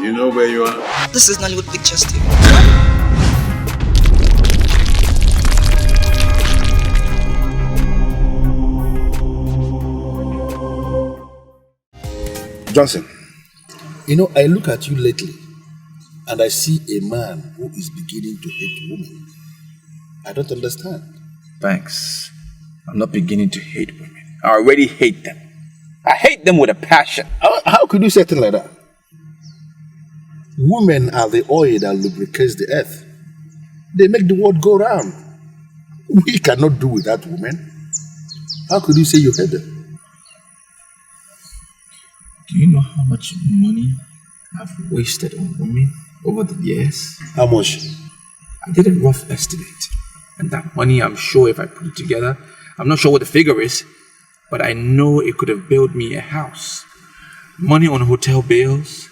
You know where you are? This is Nollywoodpicturestv. Johnson, you know, I look at you lately and I see a man who is beginning to hate women. I don't understand. Thanks. I'm not beginning to hate women. I already hate them. I hate them with a passion. How could you say things like that? Women are the oil that lubricates the earth. They make the world go round. We cannot do without women. How could you say you hate them? Do you know how much money I've wasted on women over the years? How much? I did a rough estimate. And that money, I'm sure if I put it together, I'm not sure what the figure is, but I know it could have built me a house. Money on hotel bills,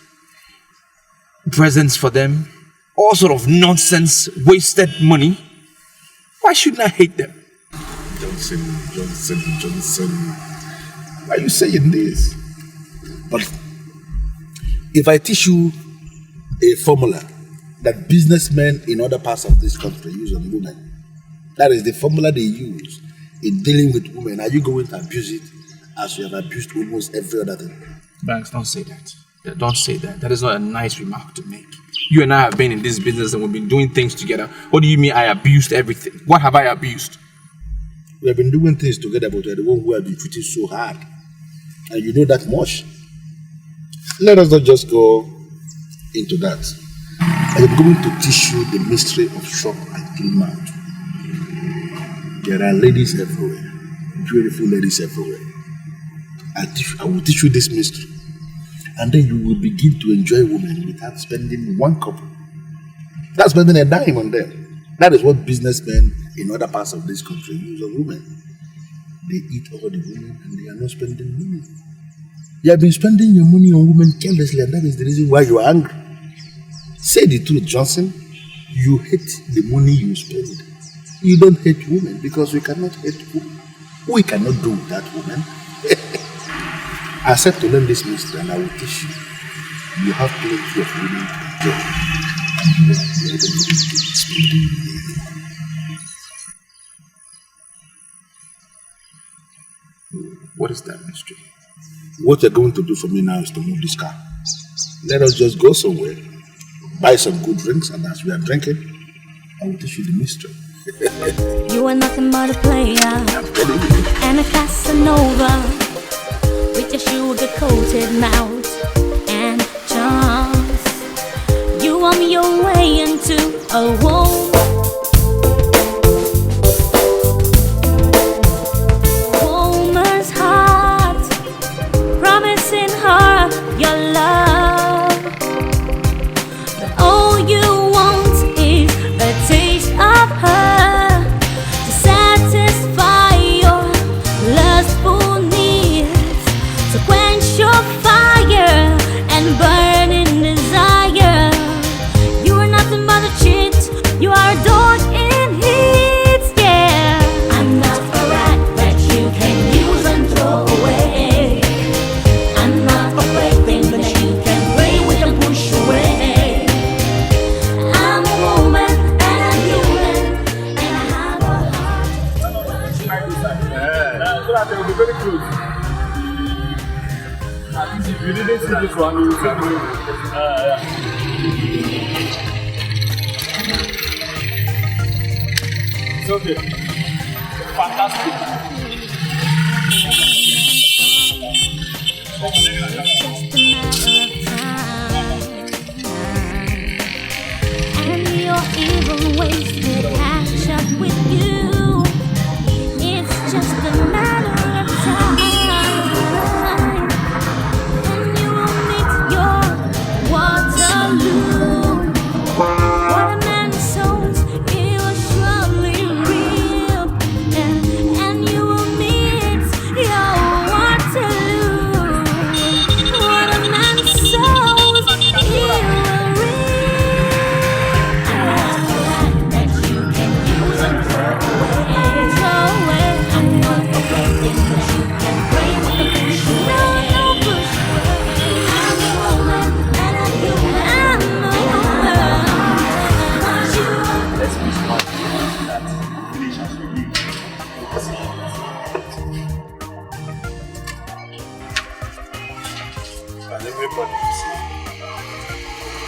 presents for them, all sort of nonsense, wasted money. Why shouldn't I hate them? Johnson. Why are you saying this? But if I teach you a formula that businessmen in other parts of this country use on women, that is the formula they use in dealing with women, are you going to abuse it as you have abused almost every other thing? Banks, don't say that. Don't say that. That is not a nice remark to make. You and I have been in this business and we've been doing things together. What do you mean I abused everything? What have I abused? We have been doing things together, but we are the one who have been treating so hard. And you know that much. Let us not just go into that. I am going to teach you the mystery of shop and clean mouth. There are ladies everywhere, beautiful ladies everywhere. I will teach you this mystery. And then you will begin to enjoy women without spending one couple. That's spending a dime on them. That is what businessmen in other parts of this country use on women. They eat all the women and they are not spending money. You have been spending your money on women carelessly, and that is the reason why you are angry. Say the truth, Johnson. You hate the money you spend. You don't hate women because we cannot hate women. We cannot do that, women. Accept to learn this mystery and I will teach you. You have plenty of women to enjoy. And you will let them spending money. What is that mystery? What you're going to do for me now is to move this car. Let us just go somewhere, buy some good drinks, and as we are drinking, I will teach you the mystery. You are nothing but a player and a Casanova with your sugar-coated mouth and charms. You on your way into a womb. Woman's heart, promising her your love, but all you want is a taste of her to satisfy your lustful needs, to quench your fire and burning desire. You are nothing but a cheat, you are a dog in heat, yeah. I'm not a rat that you can use and throw away. I'm not a plaything that you can play with and push away. I'm a woman and I'm human and I have a heart. So that they will be very close. At least if you didn't see this one, you will see the It's okay. Fantastic. And your evil ways will catch up with you. It's just a matter of time. And you will meet your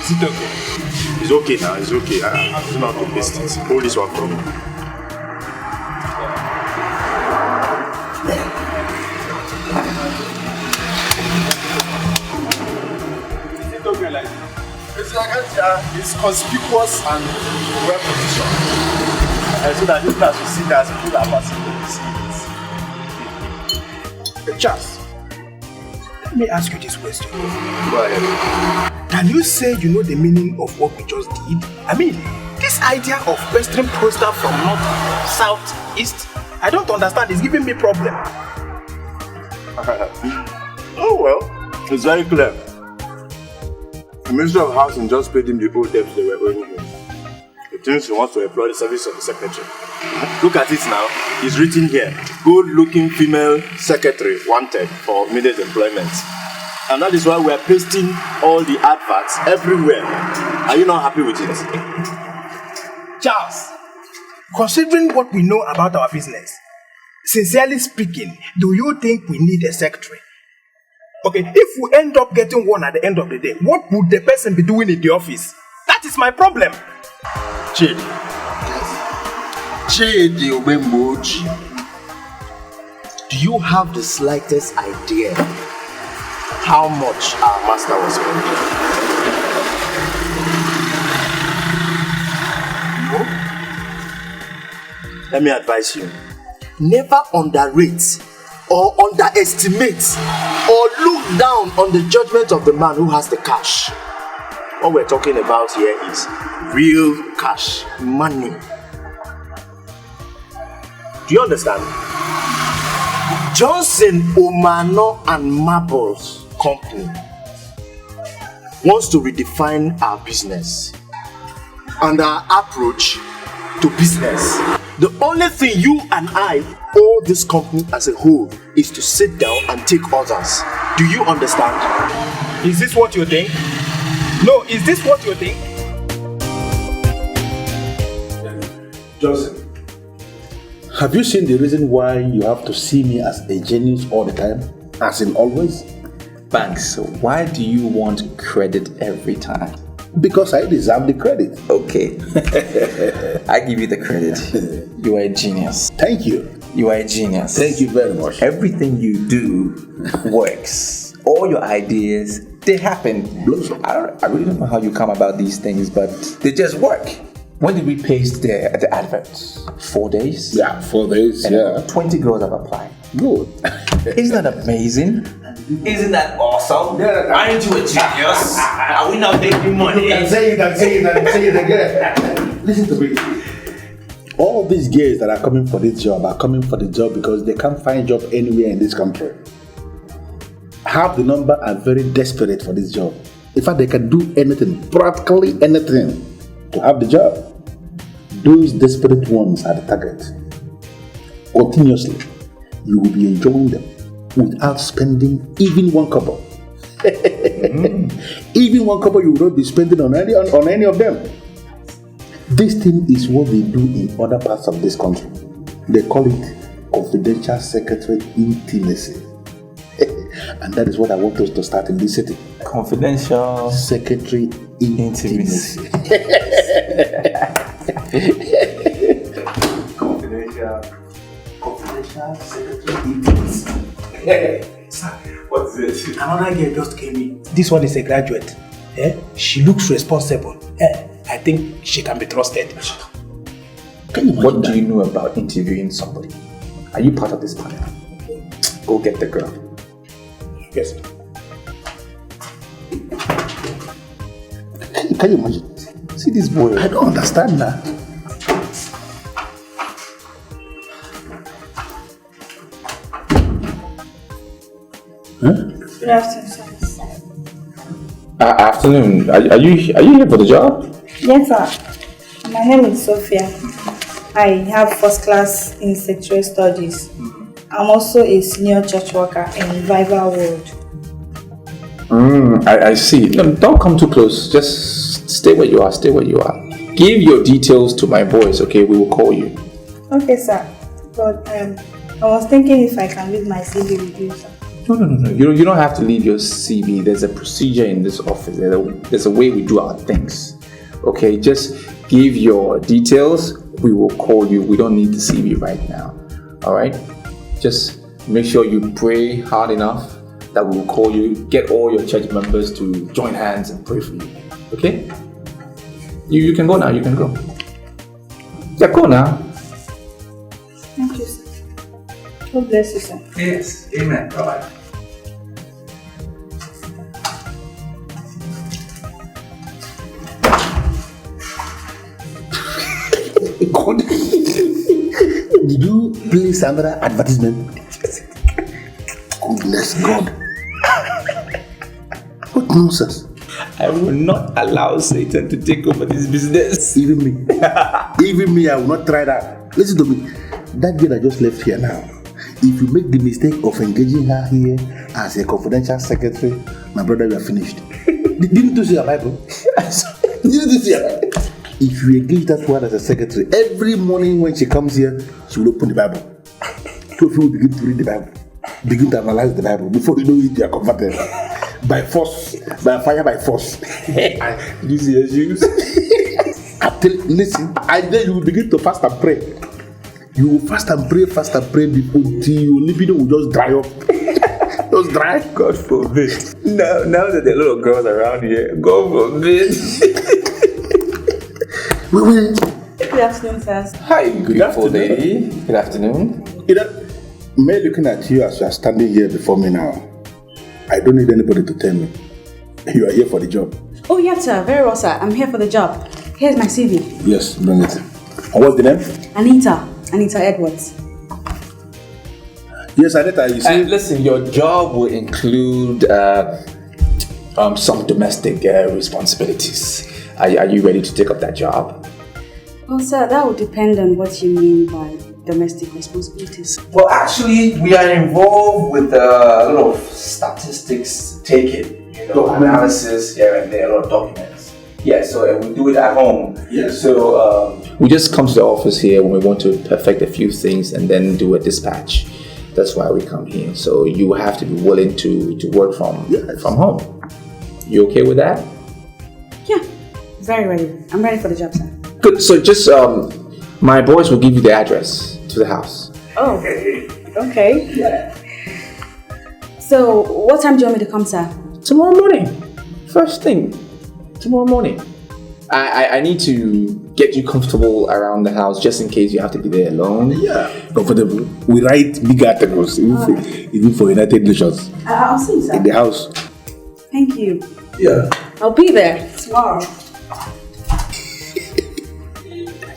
Is it okay? It's okay now, it's okay. I do not have to waste it. Hold this one from me. Is it okay like it's conspicuous and well positioned. So that you can see that people are passing to see it. Charles, let me ask you this question. Go ahead. Can you say you know the meaning of what we just did? I mean, this idea of pestering poster from north, south, east, I don't understand. It's giving me problem. Oh well, it's very clear. The Ministry of Housing just paid him the old debts they were owing him. It thinks he wants to employ the service of the secretary. Look at it now. It's written here. Good-looking female secretary wanted for immediate employment. And that is why we are pasting all the adverts everywhere. Are you not happy with it? Charles, considering what we know about our business, sincerely speaking, do you think we need a secretary? Okay, if we end up getting one at the end of the day, what would the person be doing in the office? That is my problem. Chidi. Chidi Obemboji. Do you have the slightest idea how much our master was spending? No? Let me advise you. Never underrate or underestimate or look down on the judgment of the man who has the cash. What we're talking about here is real cash, money. Do you understand? Johnson Omano and Marbles Company wants to redefine our business and our approach to business. The only thing you and I owe this company as a whole is to sit down and take orders. Do you understand? Is this what you think? No, is this what you think? Johnson, have you seen the reason why you have to see me as a genius all the time? As in always? Banks, why do you want credit every time? Because I deserve the credit. Okay. I give you the credit. You are a genius. Thank you. You are a genius. Thank you very much. Everything you do works. All your ideas, they happen. I really don't know how you come about these things, but they just work. When did we paste the adverts? 4 days? Yeah, 4 days. And yeah. 20 girls have applied. Good. Isn't that amazing? Isn't that awesome? Yeah. Aren't you a genius? Are we not making money? You can say it again. Listen to me. All these girls that are coming for this job are coming for the job because they can't find job anywhere in this country. Half the number are very desperate for this job. In fact, they can do anything, practically anything, to have the job. Those desperate ones are the target. Continuously, you will be enjoying them without spending even one kobo. Even one kobo you will not be spending on any of them. This thing is what they do in other parts of this country. They call it confidential secretary intimacy. And that is what I want us to start in this city. Confidential secretary intimacy. Confidential secretary intimacy. Sir, what's this? Another girl just came in. This one is a graduate. She looks responsible. I think she can be trusted. What do you know about interviewing somebody? Are you part of this panel? Go get the girl. Yes. Can you imagine? See this boy. I don't understand that. Huh? Good afternoon, sir. Afternoon. Are you here for the job? Yes, sir. My name is Sophia. I have first class in secretarial studies. I'm also a senior church worker in Revival World. I see. No, don't come too close. Just stay where you are. Stay where you are. Give your details to my boys, okay? We will call you. Okay, sir. But I was thinking if I can leave my CV with you, sir. No. You don't have to leave your CV. There's a procedure in this office. There's a way we do our things. Okay, just give your details. We will call you. We don't need the CV right now. All right? Just make sure you pray hard enough that we will call you. Get all your church members to join hands and pray for you. Okay? You can go now. You can go. Yeah, go now. Thank you, sir. God bless you, sir. Yes. Amen. Bye-bye. God. Did you place another advertisement? Goodness God. What nonsense? I will not allow Satan to take over this business. Even me. Even me, I will not try that. Listen to me. That girl that just left here now, if you make the mistake of engaging her here as a confidential secretary, my brother, you are finished. Didn't you see your Bible? Didn't you see your Bible? If you engage that one as a secretary, every morning when she comes here, she will open the Bible. So she will begin to read the Bible, begin to analyze the Bible. Before you know it, you are converted. By force, by fire, by force. Did you see your shoes? Listen, and then you will begin to fast and pray. You will fast and pray until your libido will just dry up. Just dry. God forbid. Now that there are a lot of girls around here, God forbid. Wait. Good afternoon, sir. Hi, beautiful lady. Good afternoon. Me looking at you as you are standing here before me now, I don't need anybody to tell me. You are here for the job. Oh, yes, sir. Very well, sir. I'm here for the job. Here's my CV. Yes, bring it. And what's the name? Anita Edwards. Yes, Anita, you see. Listen, your job will include some domestic responsibilities. Are you ready to take up that job? Well, sir, that would depend on what you mean by domestic responsibilities. Well, actually, we are involved with a lot of statistics taking, analysis here and there, a lot of documents. Yeah, so we do it at home. Yeah. So we just come to the office here when we want to perfect a few things and then do a dispatch. That's why we come here. So you have to be willing to work from home. You okay with that? Yeah, very ready. I'm ready for the job, sir. Good. So just my boys will give you the address to the house. Oh, okay. Yeah. So, what time do you want me to come, sir? Tomorrow morning. First thing. Tomorrow morning. I need to get you comfortable around the house just in case you have to be there alone. Yeah, comfortable. We write big articles, even for United Nations. I'll see you, sir. In the house. Thank you. Yeah. I'll be there tomorrow.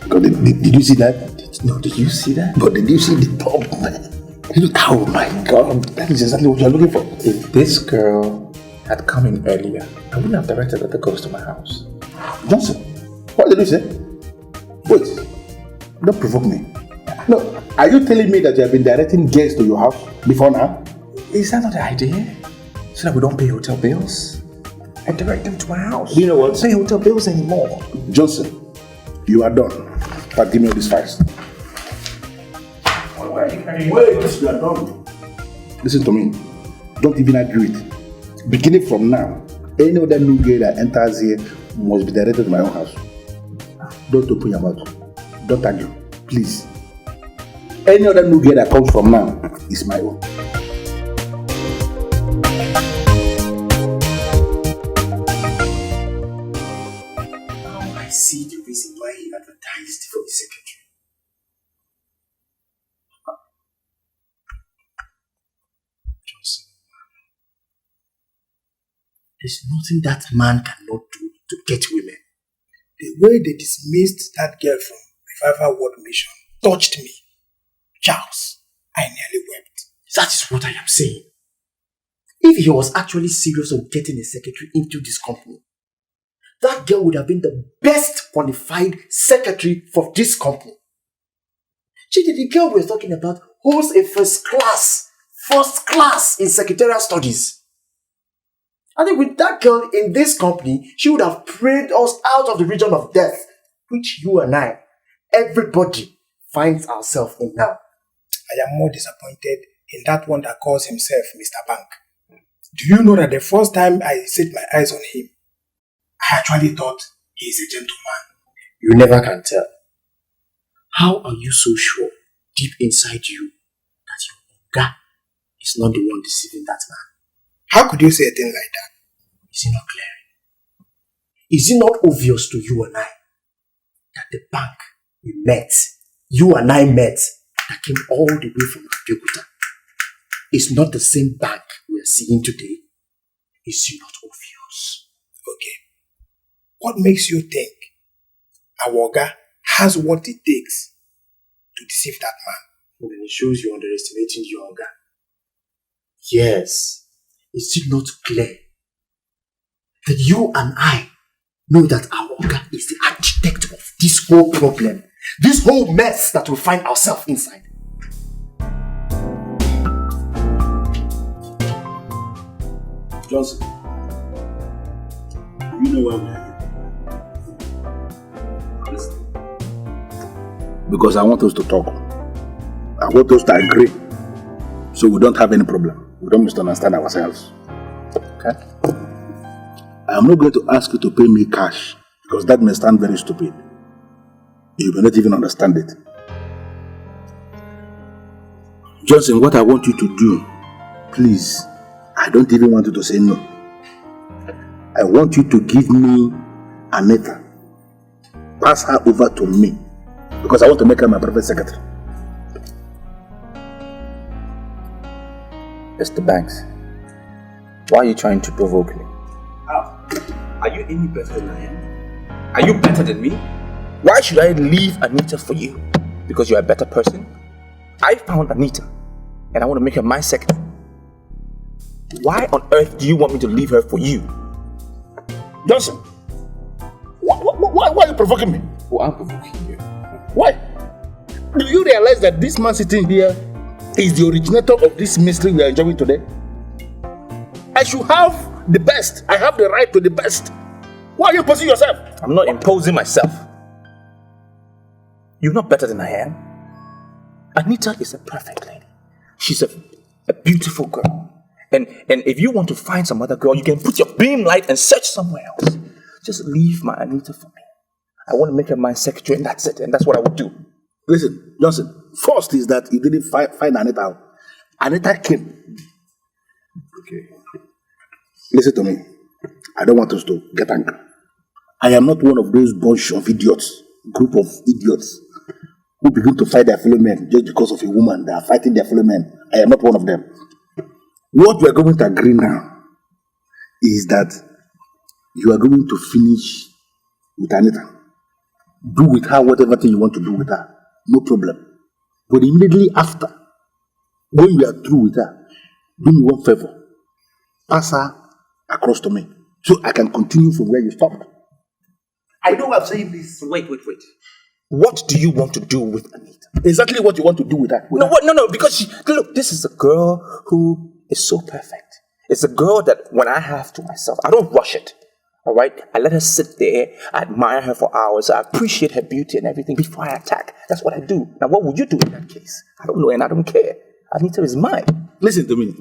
God, did you see that? No, did you see that? But did you see the top, man? Oh my God, that is exactly what you're looking for. If this girl had come in earlier, I wouldn't have directed other girls to my house. Johnson, what did you say? Wait, don't provoke me. No, are you telling me that you have been directing guests to your house before now? Is that not the idea? So that we don't pay hotel bills? I direct them to my house. You know what? Don't pay hotel bills anymore. Johnson, you are done. But give me all this files. Wait, you are done. Listen to me. Don't even argue it. Beginning from now, any other new girl that enters here must be directed to my own house. Don't open your mouth. Don't argue. Please. Any other new girl that comes from now is my own. Now I see the reason why he advertised for the secretary. Johnson. There's nothing that man cannot do to get women. The way they dismissed that girl from Revival World Mission touched me. Charles, I nearly wept. That is what I am saying. If he was actually serious on getting a secretary into this company, that girl would have been the best qualified secretary for this company. The girl we're talking about holds a first class in secretarial studies. I think with that girl in this company, she would have prayed us out of the region of death, which you and I, everybody, finds ourselves in now. I am more disappointed in that one that calls himself Mr. Bank. Do you know that the first time I set my eyes on him, I actually thought he is a gentleman. You never can tell. How are you so sure, deep inside you, that your Oga is not the one deceiving that man? How could you say a thing like that? Is it not clear? Is it not obvious to you and I that the bank we met, you and I met, that came all the way from Abeokuta, is not the same bank we are seeing today? Is it not obvious? Okay. What makes you think our Oga has what it takes to deceive that man? Well, then it shows you're underestimating your Oga. Yes. Is it not clear that you and I know that our Oga is the architect of this whole problem, this whole mess that we find ourselves inside? Johnson, do you know why we are here? Listen. Because I want us to talk. I want us to agree so we don't have any problem. We don't misunderstand ourselves. Okay? I'm not going to ask you to pay me cash because that may sound very stupid. You may not even understand it. Johnson, what I want you to do, please, I don't even want you to say no. I want you to give me Anita. Pass her over to me because I want to make her my private secretary. Mr. Banks, why are you trying to provoke me? How? Are you any better than I am? Are you better than me? Why should I leave Anita for you? Because you're a better person? I found Anita and I want to make her my secretary. Why on earth do you want me to leave her for you? Johnson, why are you provoking me? Oh, I'm provoking you. Why? Do you realize that this man sitting here is the originator of this mystery we are enjoying today? I should have the best. I have the right to the best. Why are you imposing yourself? I'm not imposing myself. You're not better than I am. Anita is a perfect lady. She's a beautiful girl. And if you want to find some other girl, you can put your beam light and search somewhere else. Just leave my Anita for me. I want to make her my secretary and that's it. And that's what I would do. Listen, Johnson, first is that you didn't find Anita out. Anita came. Okay. Listen to me. I don't want us to get angry. I am not one of those bunch of idiots, group of idiots who begin to fight their fellow men just because of a woman. They are fighting their fellow men. I am not one of them. What we are going to agree now is that you are going to finish with Anita. Do with her whatever thing you want to do with her. No problem. But immediately after, when you are through with her, do me one favor. Pass her across to me so I can continue from where you stopped. I know I'm saying this. Wait. What do you want to do with Anita? Exactly what you want to do with her. No, because look, this is a girl who is so perfect. It's a girl that when I have to myself, I don't rush it. All right? I let her sit there, I admire her for hours, I appreciate her beauty and everything before I attack. That's what I do. Now, what would you do in that case? I don't know and I don't care. Anita is mine. Listen to me.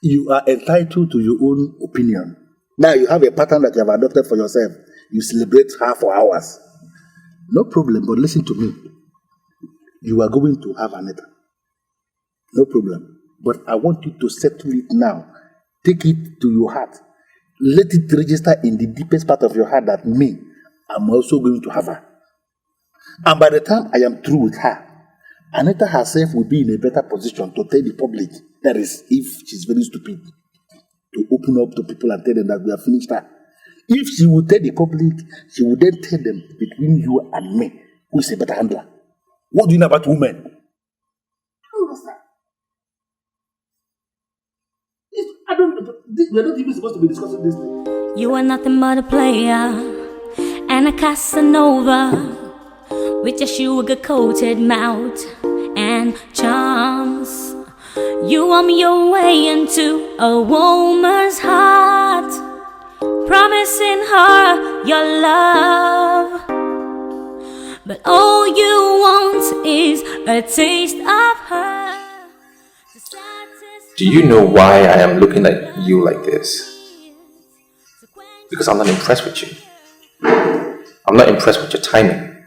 You are entitled to your own opinion. Now you have a pattern that you have adopted for yourself. You celebrate her for hours. No problem, but listen to me. You are going to have Anita. No problem. But I want you to settle it now. Take it to your heart. Let it register in the deepest part of your heart that me, I'm also going to have her. And by the time I am through with her, Anita herself will be in a better position to tell the public, that is, if she's very stupid, to open up to people and tell them that we have finished her. If she will tell the public, she will then tell them, between you and me, who is a better handler. What do you know about women? We're not even supposed to be discussing this thing. You are nothing but a player and a Casanova with your sugar-coated mouth and charms. You warm your way into a woman's heart, promising her your love. But all you want is a taste of her. Do you know why I am looking at you like this? Because I'm not impressed with you. I'm not impressed with your timing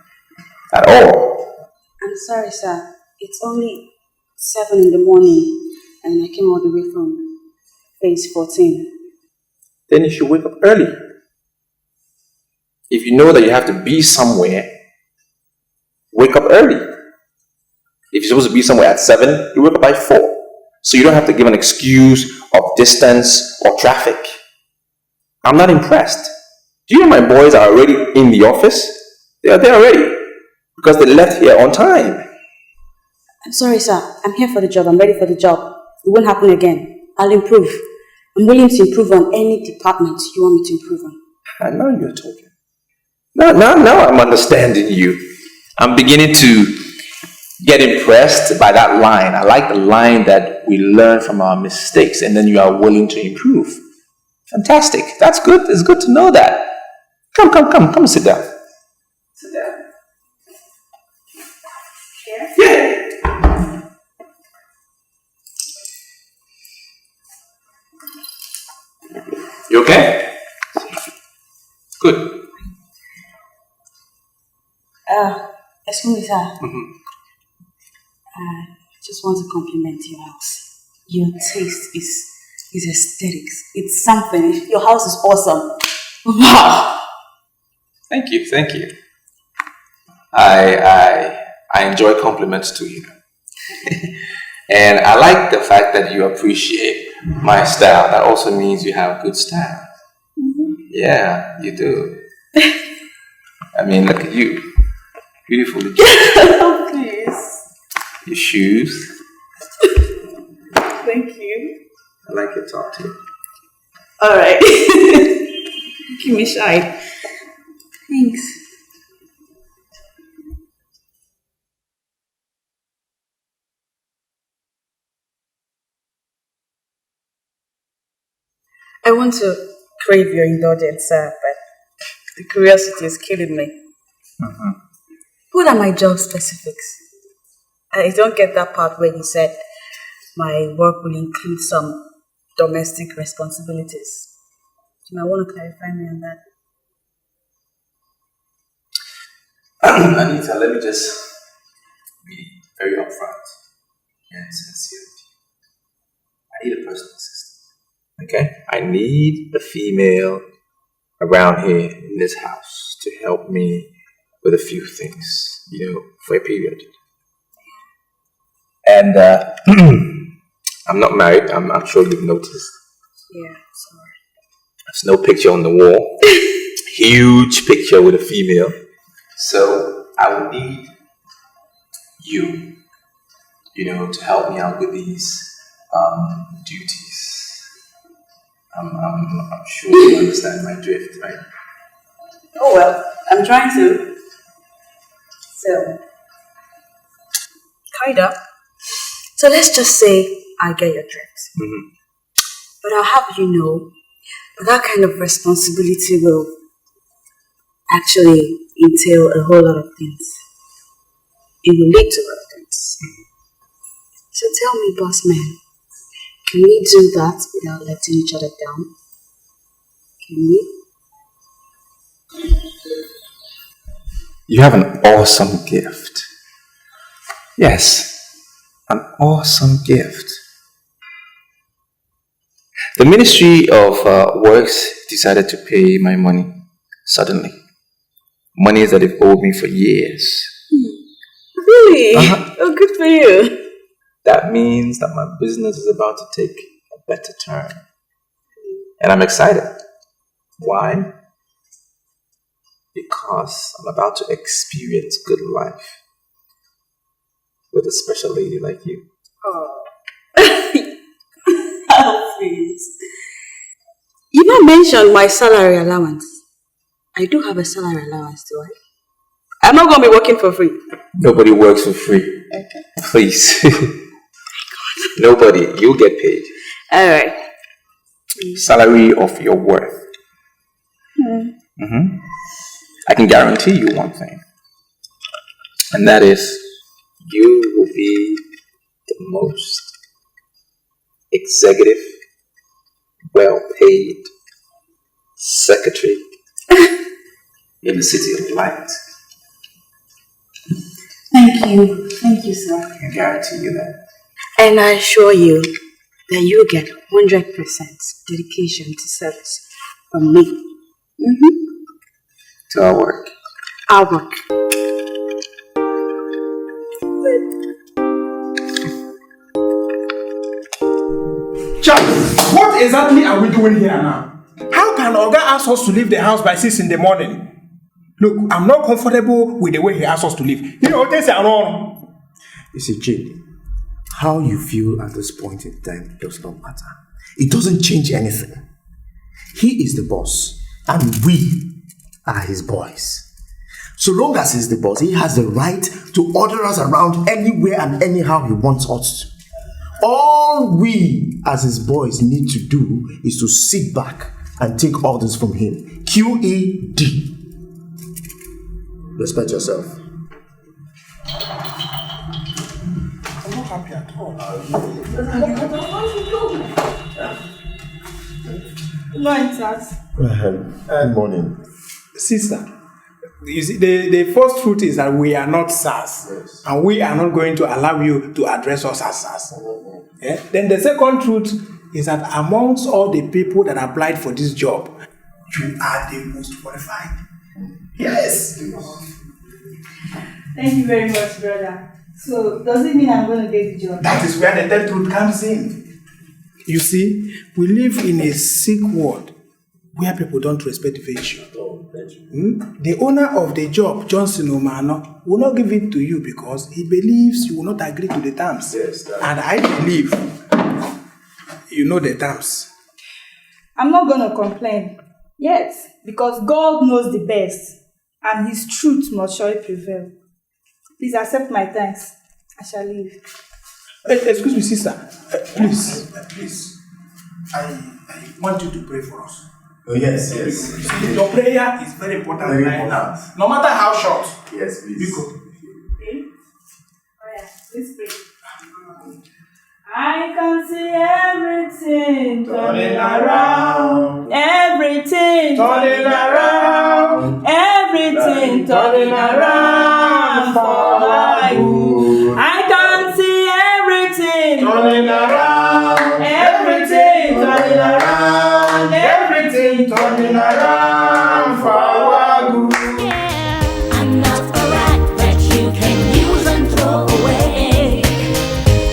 at all. I'm sorry, sir. It's only 7 in the morning and I came all the way from phase 14. Then you should wake up early. If you know that you have to be somewhere, wake up early. If you're supposed to be somewhere at 7, you wake up by 4. So you don't have to give an excuse of distance or traffic. I'm not impressed. Do you know my boys are already in the office? They are there already because they left here on time. I'm sorry, sir. I'm here for the job. I'm ready for the job. It won't happen again. I'll improve. I'm willing to improve on any department you want me to improve on. I know you're talking. Now I'm understanding you. I'm beginning to get impressed by that line. I like the line that we learn from our mistakes and then you are willing to improve. Fantastic. That's good. It's good to know that. Come sit down. Sit down. Yeah. You okay? Good. Excuse me, sir. I just want to compliment your house. Your taste is aesthetics. It's something. Your house is awesome. Wow. Thank you. I enjoy compliments too, you know. And I like the fact that you appreciate my style. That also means you have good style. Mm-hmm. Yeah, you do. I mean, look at you. Beautifully dressed. Please. Your shoes. Thank you. I like your top too. Alright. Give me shy. Thanks. I want to crave your indulgence, sir, but the curiosity is killing me. Mm-hmm. What are my job specifics? I don't get that part where you said my work will include some domestic responsibilities. You might want to clarify me on that. Anita, let me just be very upfront and sincere with you. I need a personal assistant. Okay? I need a female around here in this house to help me with a few things, you know, for a period. And I'm not married. I'm sure you've noticed. Yeah, sorry. There's no picture on the wall. Huge picture with a female. So I would need you, you know, to help me out with these duties. I'm sure you understand my drift, right? Oh well, I'm trying to. So, kinda. So let's just say I get your drift. Mm-hmm. But I'll have you know that kind of responsibility will actually entail a whole lot of things. It will lead to a lot of things. Mm-hmm. So tell me, boss man, can we do that without letting each other down? Can we? You have an awesome gift. Yes, an awesome gift. The Ministry of Works decided to pay my money suddenly. Money that they've owed me for years. Really? Oh, good for you. That means that my business is about to take a better turn. And I'm excited. Why? Because I'm about to experience good life with a special lady like you. Oh. Oh, please. You not mentioned my salary allowance. I do have a salary allowance, do I? I'm not going to be working for free. Nobody works for free. Okay. Please. Nobody. You'll get paid. Alright. Salary of your worth. Mm-hmm. I can guarantee you one thing. And that is, you will be the most executive, well-paid secretary in the city of light. Thank you, sir. I can guarantee you that. And I assure you that you get 100% dedication to service from me. To our work. Our work. Charles, what exactly are we doing here now? How can Oga ask us to leave the house by 6 in the morning? Look, I'm not comfortable with the way he asked us to leave. You know, this is wrong. You see, Jane, how you feel at this point in time does not matter. It doesn't change anything. He is the boss, and we are his boys. So long as he's the boss, he has the right to order us around anywhere and anyhow he wants us to. All we as his boys need to do is to sit back and take orders from him. QED. Respect yourself. I'm not happy at all. Good morning, sir. Good morning. Sister, you see, the first truth is that we are not SARS. Yes. And we are not going to allow you to address us as SARS. Yeah? Then the second truth is that amongst all the people that applied for this job, you are the most qualified. Yes. Thank you very much, brother. So, does it mean I'm going to get the job? That is where the third truth comes in. You see, we live in a sick world where people don't respect virtue. The owner of the job, Johnson Omano, will not give it to you because he believes you will not agree to the terms. Yes, and I believe you know the terms. I'm not going to complain. Yes, because God knows the best and His truth must surely prevail. Please accept my thanks. I shall leave. Excuse me, sister. Please. I want you to pray for us. Oh, yes. Your prayer is very important Very right now. important. No matter how short. Yes, please. Vicker. Okay? Alright, let's pray. I can see everything turning around. Everything turning around. Everything turning around for my good. I can see everything turning around. Everything turning around. Everything turning around for our good. I'm not a rat that you can use and throw away.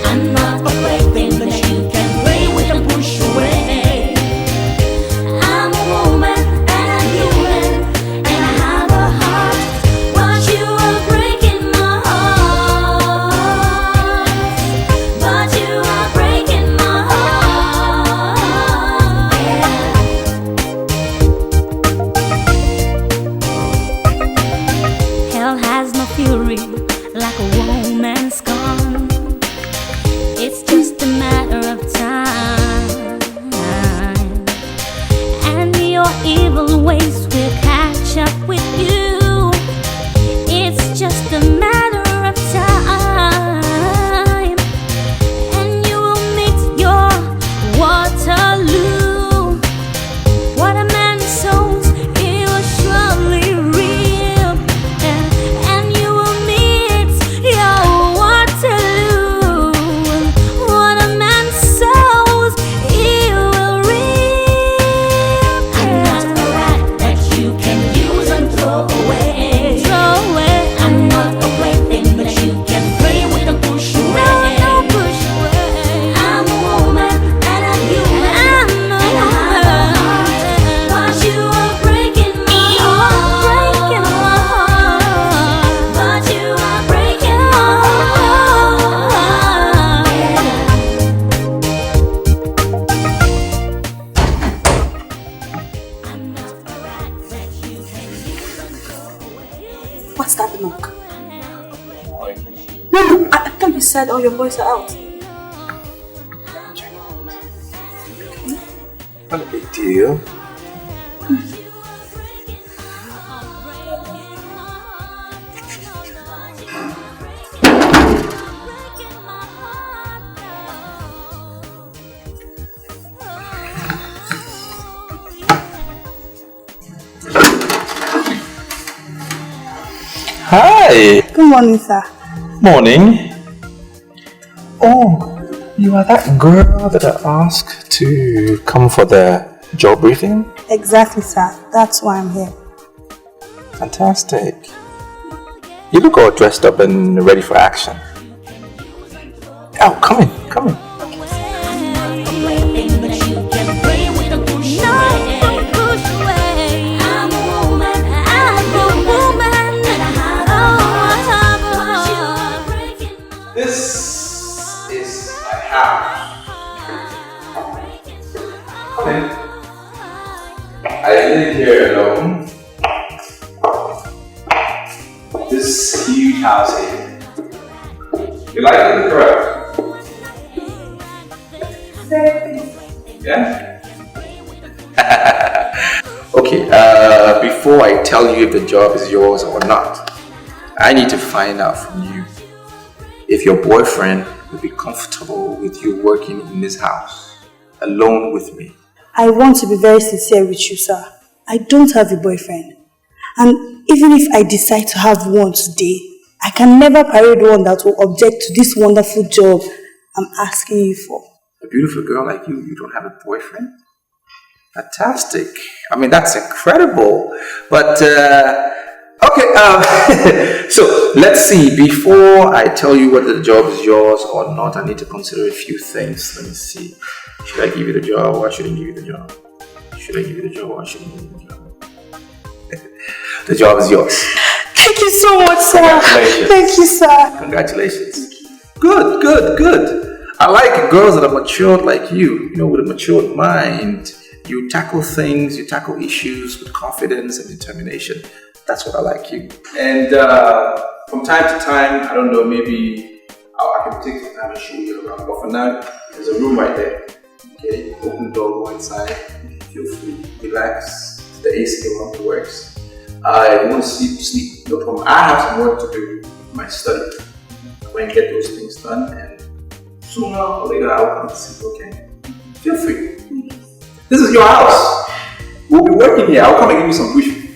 I'm not a plaything that you can play with and push away. I'm a woman and I'm human and I have a heart, but you are breaking my heart. But you are breaking my heart. Hell has no fury like a woman's scorn. It's just a matter of time, and your evil ways will catch up with you. It's just a matter of time, and you will meet your Waterloo. What a man sows, he will surely reap, and you will meet your Waterloo. What a man sows, he will reap. I'm not a rat that you can use and throw away. I'm not a plaything that you can play with and push away. No, push away. I'm a woman and I'm human and I have a heart, but you are breaking my heart. But you are breaking my heart. I'm not a rat that you can use and throw away. What's that knock? No, I thought you said all your boys are out. Not a big deal. Hi. Good morning, sir. Morning. Oh, you are that girl that I asked to come for the job briefing? Exactly, sir. That's why I'm here. Fantastic. You look all dressed up and ready for action. Oh, come in. This is my house. Come in. I live here alone. This huge house here. You like it, correct? Yeah? Okay, before I tell you if the job is yours or not, I need to find out from you if your boyfriend would be comfortable with you working in this house, alone with me. I want to be very sincere with you, sir. I don't have a boyfriend. And even if I decide to have one today, I can never parade one that will object to this wonderful job I'm asking you for. A beautiful girl like you don't have a boyfriend? Fantastic. I mean, that's incredible. But, okay, so let's see. Before I tell you whether the job is yours or not, I need to consider a few things. Let me see. Should I give you the job or I shouldn't give you the job? Should I give you the job or I shouldn't give you the job? The job is yours. Thank you so much, sir. Congratulations. Thank you, sir. Congratulations. Good. I like girls that are matured like you, with a matured mind. You tackle things, you tackle issues with confidence and determination. That's what I like you. And from time to time, I don't know, maybe I can take some time and show you around. But for now, there's a room right there. Okay, open the door, go inside. Feel free, relax. The AC works. I want to sleep, no problem. I have some work to do in my study. I'm going to get those things done, and sooner or later I'll come to sleep, okay? Feel free. This is your house. We'll be working here. I'll come and give you some briefing.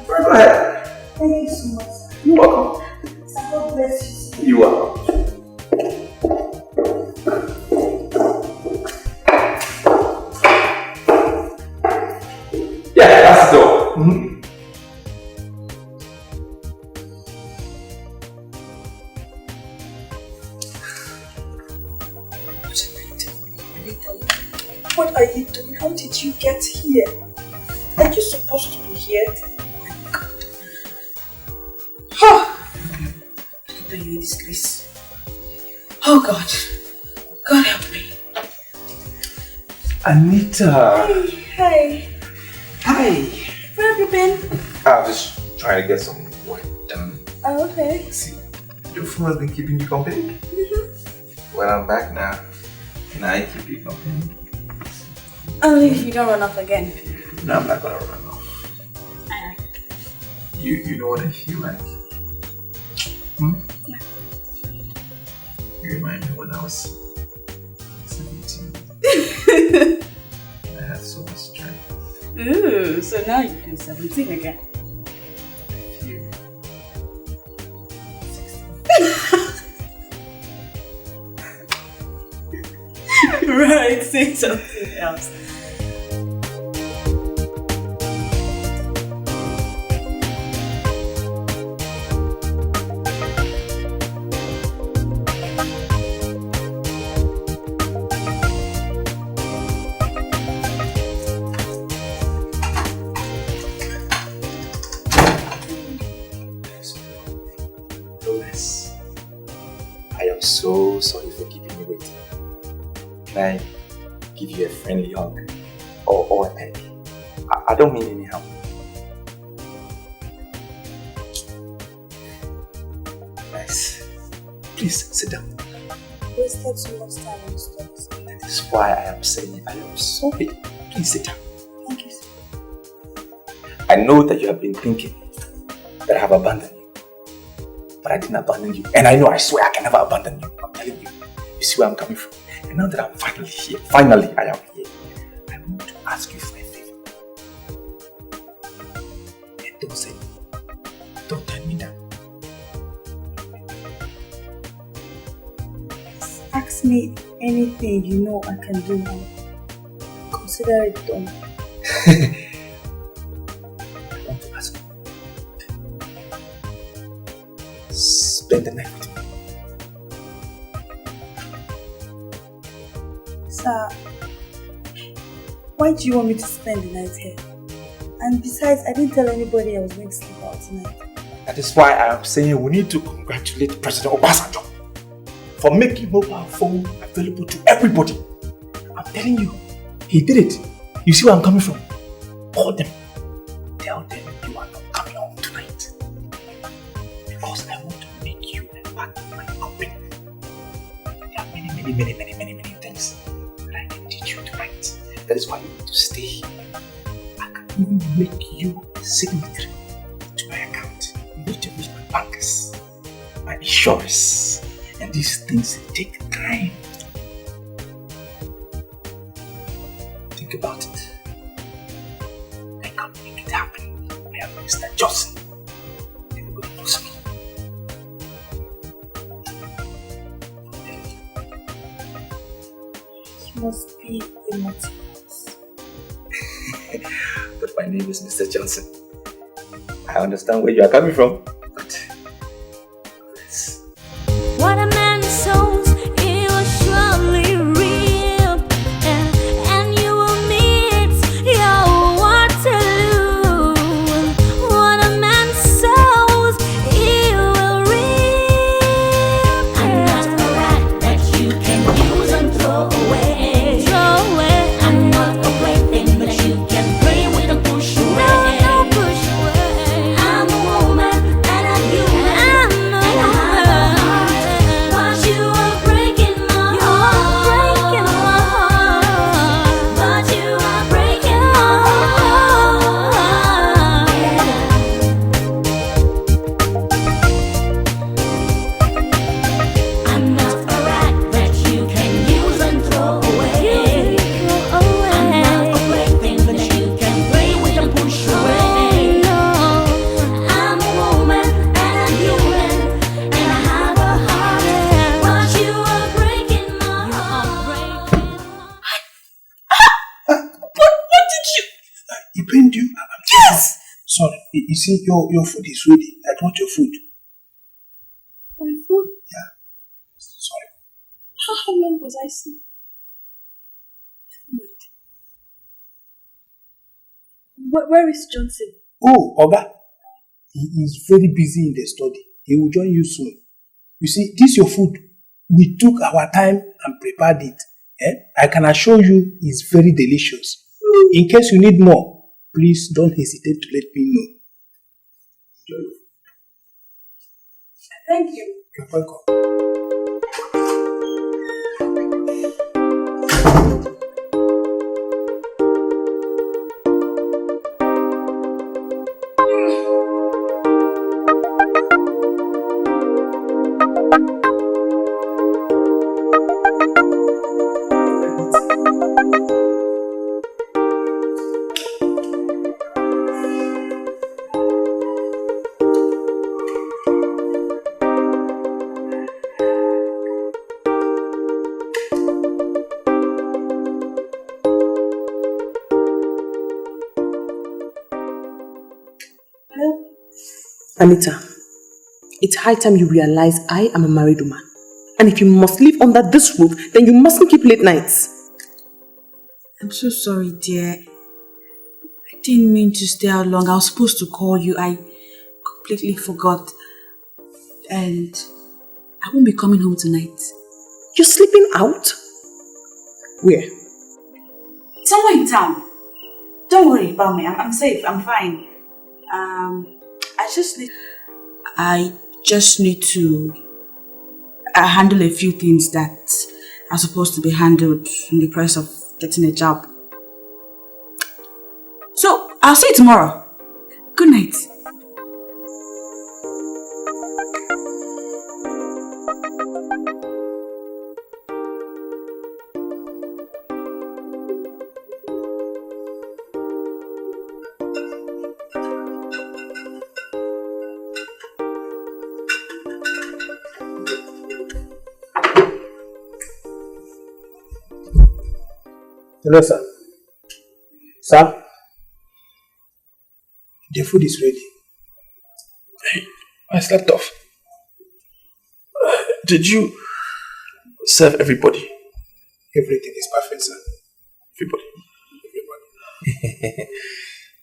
Go ahead. Thank you so much, sir. You're welcome. God bless you. You're welcome. Yeah, that's the door. Mm-hmm. What are you doing? How did you get here? Are you supposed to be here? Oh my God. Are you in disgrace? Oh God. God help me. Anita. Hey. Hi. Where have you been? I'm just trying to get some work done. Oh, okay. See, your phone has been keeping you company? Mm-hmm. Well, I'm back now. Can I keep you company? Only if you don't run off again. No, I'm not gonna run off. You know what I feel like? You remind me when I was 17. I had so much strength. Ooh, so now you feel 17 again. I feel 16. Right, say something else. I am so sorry for keeping you waiting. Can I give you a friendly hug or a pet? I don't mean any harm. Nice. Please sit down. Wasted so much time on studies. That is why I am saying I am sorry. Please sit down. Thank you, sir. I know that you have been thinking that I have abandoned you. But I didn't abandon you. And I know, I swear I can never abandon you. I'm telling you. You see where I'm coming from? And now that I'm finally here, I am here, I want to ask you for a favor. And don't say no. Don't turn me down. ask me anything you know I can do now. Consider it done. I want to ask you. Spend the night with me. Sir, why do you want me to spend the night here? And besides, I didn't tell anybody I was going to sleep out tonight. That is why I am saying we need to congratulate President Obasanjo for making mobile phone available to everybody. I'm telling you, he did it. You see where I'm coming from? Call them. Tell them you are not coming home tonight. Because I want to make you a part of my company. There are many things that I can teach you tonight. That is why you need to stay here. I can even make you a signatory to my account. You need to meet my bankers, my insurers, and these things take time. Think about it. I can't make it happen. I am Mr. Johnson. Everybody knows me. You must be a multi-boss. But my name is Mr. Johnson. I understand where you are coming from, but yes. What a man sows, he will surely reap, and you will meet your Waterloo. What a man sows, he will reap. I'm not a rat that you can use and throw away. I'm not a plaything that you can play with and push away. No, push away. I'm a woman and I'm human, and I have a heart. But you are breaking my heart. But you are breaking my heart. I'm not a rat that you can use and throw away. I'm not a plaything that you can play with and push away. I'm a woman and I'm human, and I have a heart. But you are breaking my heart. What did you? He pained you? Yes! Sorry, you see, your food is ready. I want your food. My food? Yeah. Sorry. How long was I sleeping? Where is Johnson? Oh, Oga. He is very busy in the study. He will join you soon. You see, this your food. We took our time and prepared it. I can assure you it's very delicious. In case you need more, please don't hesitate to let me know. Enjoy your food. Thank you. You're welcome. Anita, it's high time you realize I am a married woman. And if you must live under this roof, then you mustn't keep late nights. I'm so sorry, dear. I didn't mean to stay out long. I was supposed to call you. I completely forgot. And I won't be coming home tonight. You're sleeping out? Where? Somewhere in town. Don't worry about me. I'm safe. I'm fine. I just need to handle a few things that are supposed to be handled in the process of getting a job. So, I'll see you tomorrow. Good night. Hello, sir. Sir? The food is ready. Hey, I slept off. Did you serve everybody? Everything is perfect, sir. Everybody.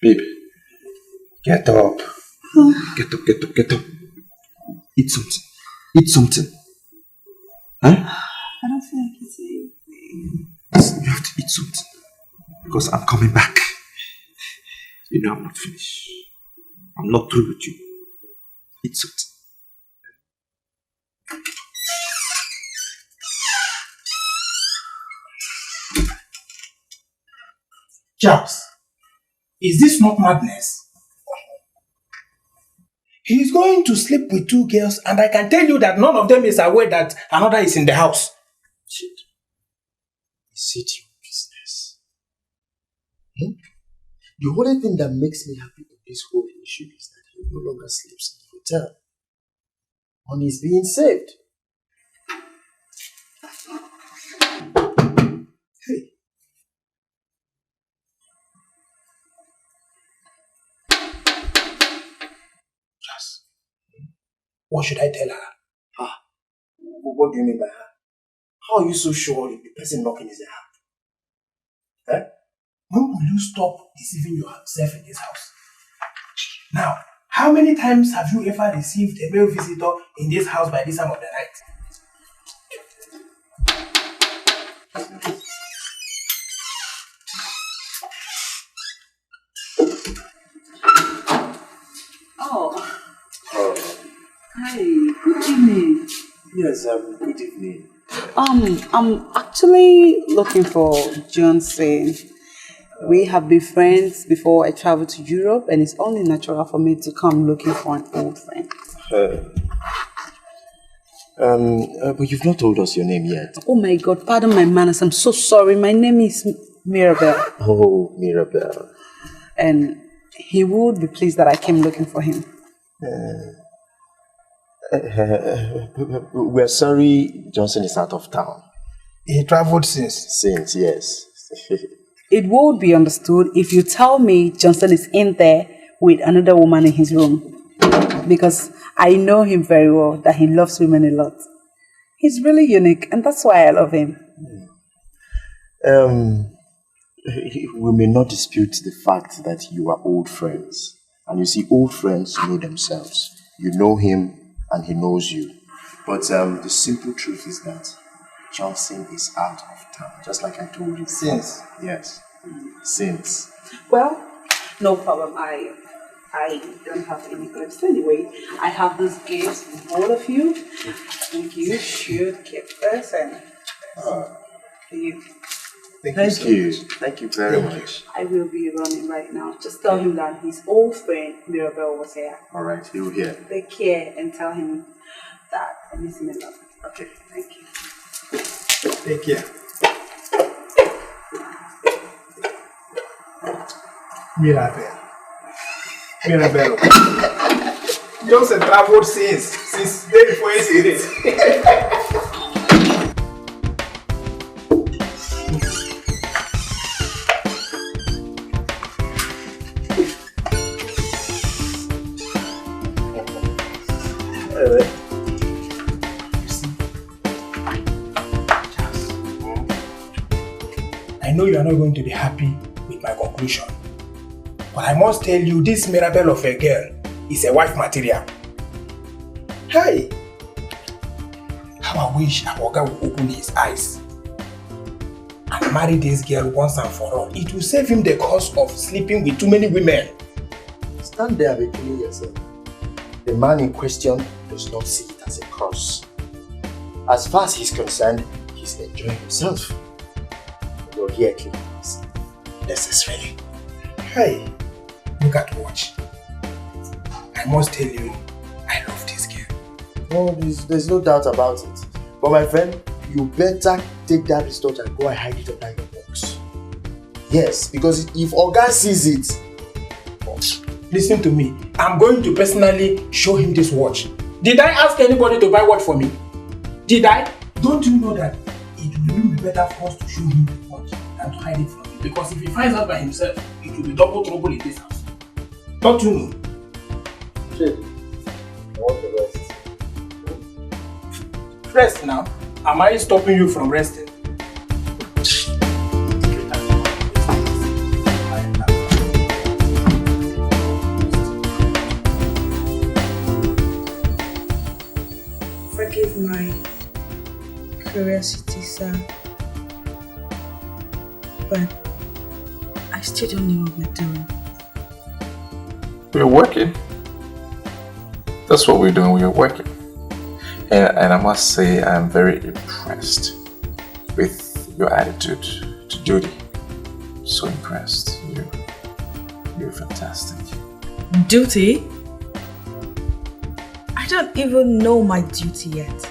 Babe, get up. Get up. Eat something. Eat something. Huh? I don't feel like eating anything. You have to eat something. Because I'm coming back. You know I'm not finished. I'm not through with you. Eat something. Charles, is this not madness? He is going to sleep with 2 girls, and I can tell you that none of them is aware that another is in the house. Shit. Is it your business? The only thing that makes me happy in this whole issue is that he no longer sleeps in the hotel. Money is being saved. Hey. Just, what should I tell her? What do you mean by her? How are you so sure if the person knocking is a her? When will you stop deceiving yourself in this house? Now, how many times have you ever received a male visitor in this house by this time of the night? Hi, good evening. Yes, good evening. I'm actually looking for Johnson. We have been friends before I traveled to Europe, and it's only natural for me to come looking for an old friend. But you've not told us your name yet. Oh my God, pardon my manners. I'm so sorry. My name is Mirabelle. Oh, Mirabelle. And he would be pleased that I came looking for him. We're sorry Johnson is out of town. He traveled since. Since, yes. It would be understood if you tell me Johnson is in there with another woman in his room. Because I know him very well, that he loves women a lot. He's really unique, and that's why I love him. We may not dispute the fact that you are old friends. And you see, old friends know themselves. You know him, and he knows you. But the simple truth is that Johnson is out of town, just like I told you. Since? Yes, since. Well, no problem. I don't have any gifts anyway. I have this gift for all of you. And you should keep this and for you. Thank you. Thank you very much. I will be running right now. Just tell him that his old friend Mirabelle was here. Alright, he'll hear. Take care and tell him that I miss him a lot. Okay. Thank you. Take care. Mirabelle. Johnson traveled since day before yesterday. I know you are not going to be happy with my conclusion, but I must tell you this Mirabelle of a girl is a wife material. Hey! How I wish Awoga would open his eyes and marry this girl once and for all. It will save him the cost of sleeping with too many women. Stand there between yourself. The man in question does not see it as a cross. As far as he's concerned, he's enjoying himself. You're here cleaning this necessarily. Hey, look at watch. I must tell you, I love this girl. No, there's no doubt about it. But my friend, you better take that wristwatch and go and hide it under your box. Yes, because if Oga sees it... Listen to me. I'm going to personally show him this watch. Did I ask anybody to buy watch for me? Did I? Don't you know that it will be better for us to show him the watch than to hide it from him. Because if he finds out by himself, it will be double trouble in this house. Don't you know? Chief, I want to rest. Rest now. Am I stopping you from resting? Forgive my curiosity, sir. But I still don't know what we're doing. We're working. That's what we're doing. We're working. And I must say, I'm very impressed with your attitude to duty. So impressed. You're fantastic. Duty? I don't even know my duty yet.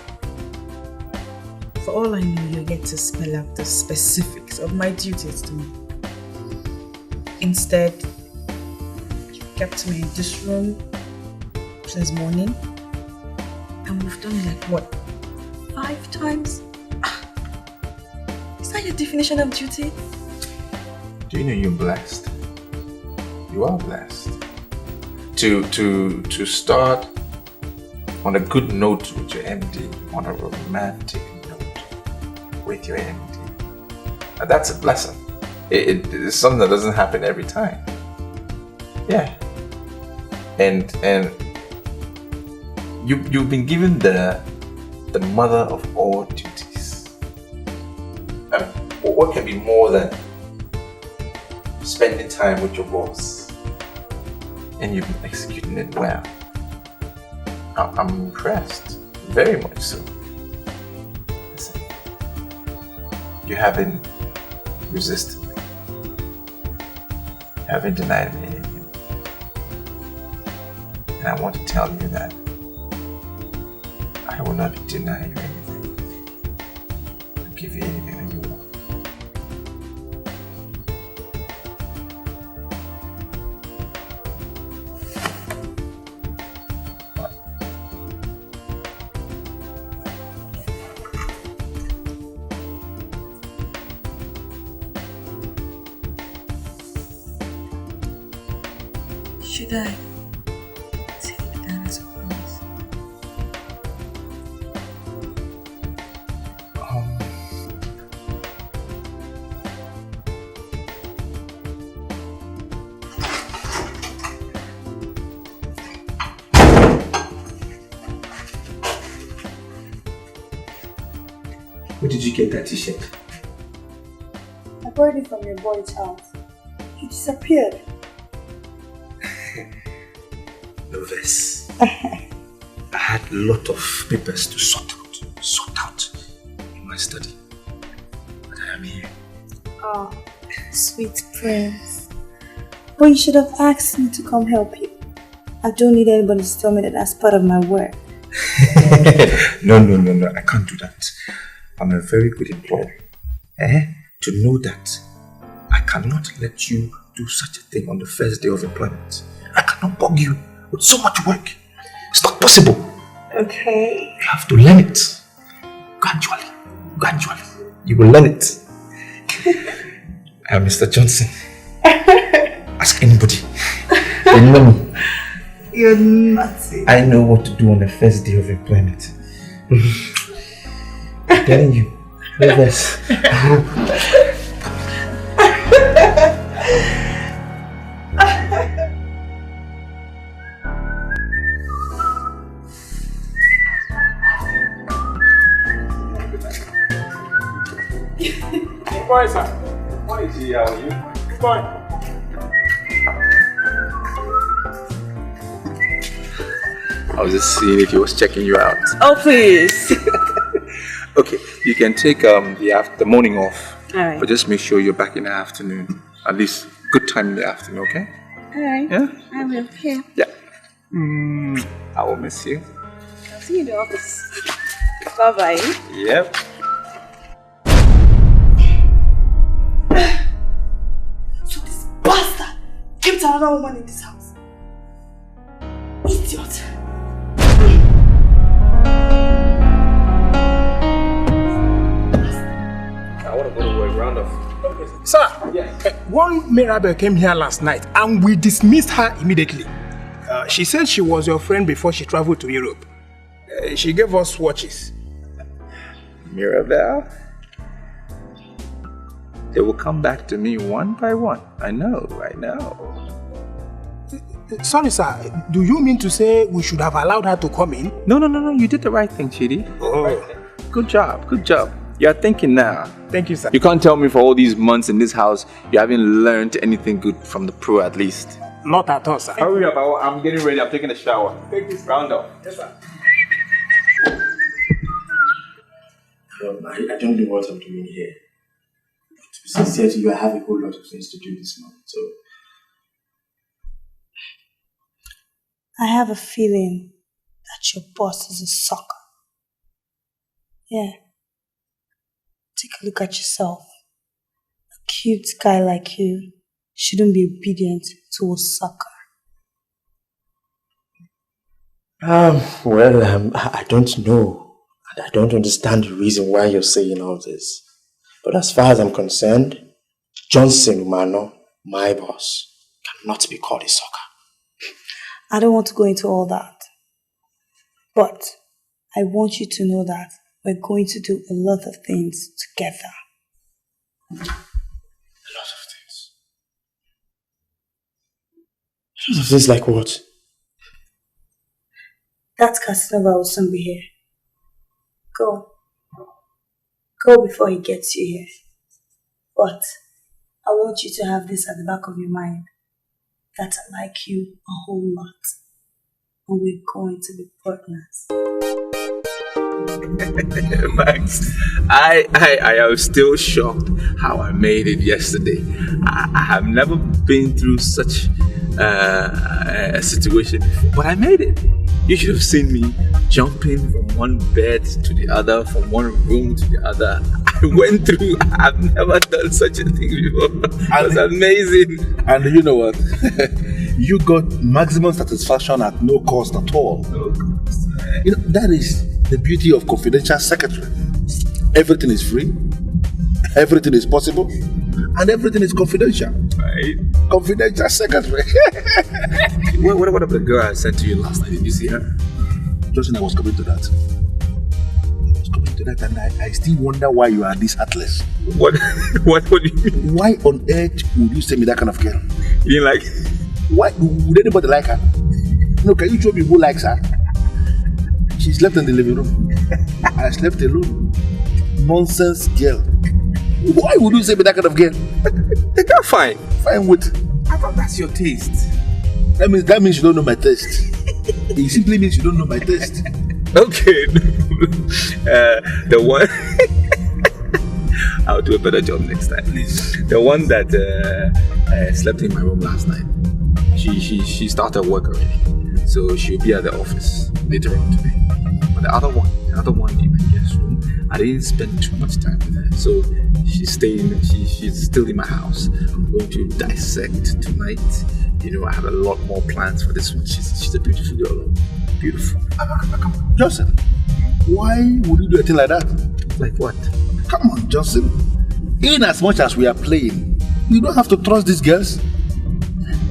For all I know, you're yet to spell out the specifics of my duties to me. Instead, you kept me in this room since morning, and we've done it like what? 5 times? Is that your definition of duty? Do you know you're blessed? You are blessed. To start on a good note with your MD, on a romantic note with your MD. And that's a blessing. It's something that doesn't happen every time. Yeah. And you've been given the mother of all duties. I mean, what can be more than spending time with your boss? And you've been executing it well. I'm impressed, very much so. Listen, you haven't resisted me. You haven't denied me anything. And I want to tell you that I will not deny you anything. I'll give you anything that you want. Should I take that as a promise? Where did you get that t-shirt? I borrowed it from your boy's house. He disappeared. Nervous. I had a lot of papers to sort out in my study. But I am here. Oh, sweet prince. But you should have asked me to come help you. I don't need anybody to tell me that that's part of my work. No, I can't do that. I'm a very good employer. To know that I cannot let you do such a thing on the first day of employment. I cannot bug you with so much work. It's not possible. Okay. You have to learn it. Gradually. You will learn it. I'm Mr. Johnson. Ask anybody. They know me. You're nutsy. I know what to do on the first day of employment. I'm telling you. Nervous. Boy, sir. Boy, G, how are you? Boy. I was just seeing if he was checking you out. Oh, please. Okay, you can take the morning off. Alright. But just make sure you're back in the afternoon. At least good time in the afternoon, okay? Alright. Yeah? I will. Here. Yeah. I will miss you. I'll see you in the office. Bye-bye. Yep. So this bastard kept another woman in this house. Idiot. I want to go to work round off. Sir, one Mirabel came here last night and we dismissed her immediately. She said she was your friend before she traveled to Europe. She gave us watches. Mirabel? They will come back to me one by one. I know. Sorry, sir. Do you mean to say we should have allowed her to come in? No. You did the right thing, Chidi. Oh. Good job. You're thinking now. Thank you, sir. You can't tell me for all these months in this house you haven't learned anything good from the pro at least. Not at all, sir. Hurry up. I'm getting ready. I'm taking a shower. Take this round up. Yes, sir. I don't know what I'm doing here. But to be sincere to you, I have a whole lot of things to do this morning, so... I have a feeling that your boss is a sucker. Yeah. Take a look at yourself. A cute guy like you shouldn't be obedient to a sucker. I don't know. And I don't understand the reason why you're saying all this. But as far as I'm concerned, Johnson Umano, my boss, cannot be called a sucker. I don't want to go into all that. But I want you to know that we're going to do a lot of things together. A lot of things? A lot of things like what? That Casanova will soon be here. Go. Go before he gets you here. But I want you to have this at the back of your mind. That I like you a whole lot. And we're going to be partners. Max, I am still shocked how I made it yesterday. I have never been through such a situation before, but I made it. You should have seen me jumping from one bed to the other, from one room to the other. I went through, I've never done such a thing before. It was amazing. And you know what? You got maximum satisfaction at no cost at all. No cost. You know, that is the beauty of confidential secretary. Everything is free, everything is possible, and everything is confidential. Right? Confidential secretary. What about the girl I sent to you last night? Did you see her? Just I was coming to that. And I still wonder why you are this heartless. What do you mean? Why on earth would you send me that kind of girl? You didn't like Why would anybody like her? No, can you show me who likes her? She slept in the living room. I slept alone. Nonsense girl. Why would you say me that kind of girl? They got fine. Fine with. I thought that's your taste. That means you don't know my taste. It simply means you don't know my taste. Okay. The one I'll do a better job next time. Please. The one that slept in my room last night. She started work already. So she'll be at the office later on today. But the other one in my guest room, I didn't spend too much time with her. So she's still in my house. I'm going to dissect tonight. You know, I have a lot more plans for this one. She's a beautiful girl. Beautiful. Johnson, why would you do a thing like that? Like what? Come on, Johnson. In as much as we are playing, you don't have to trust these girls.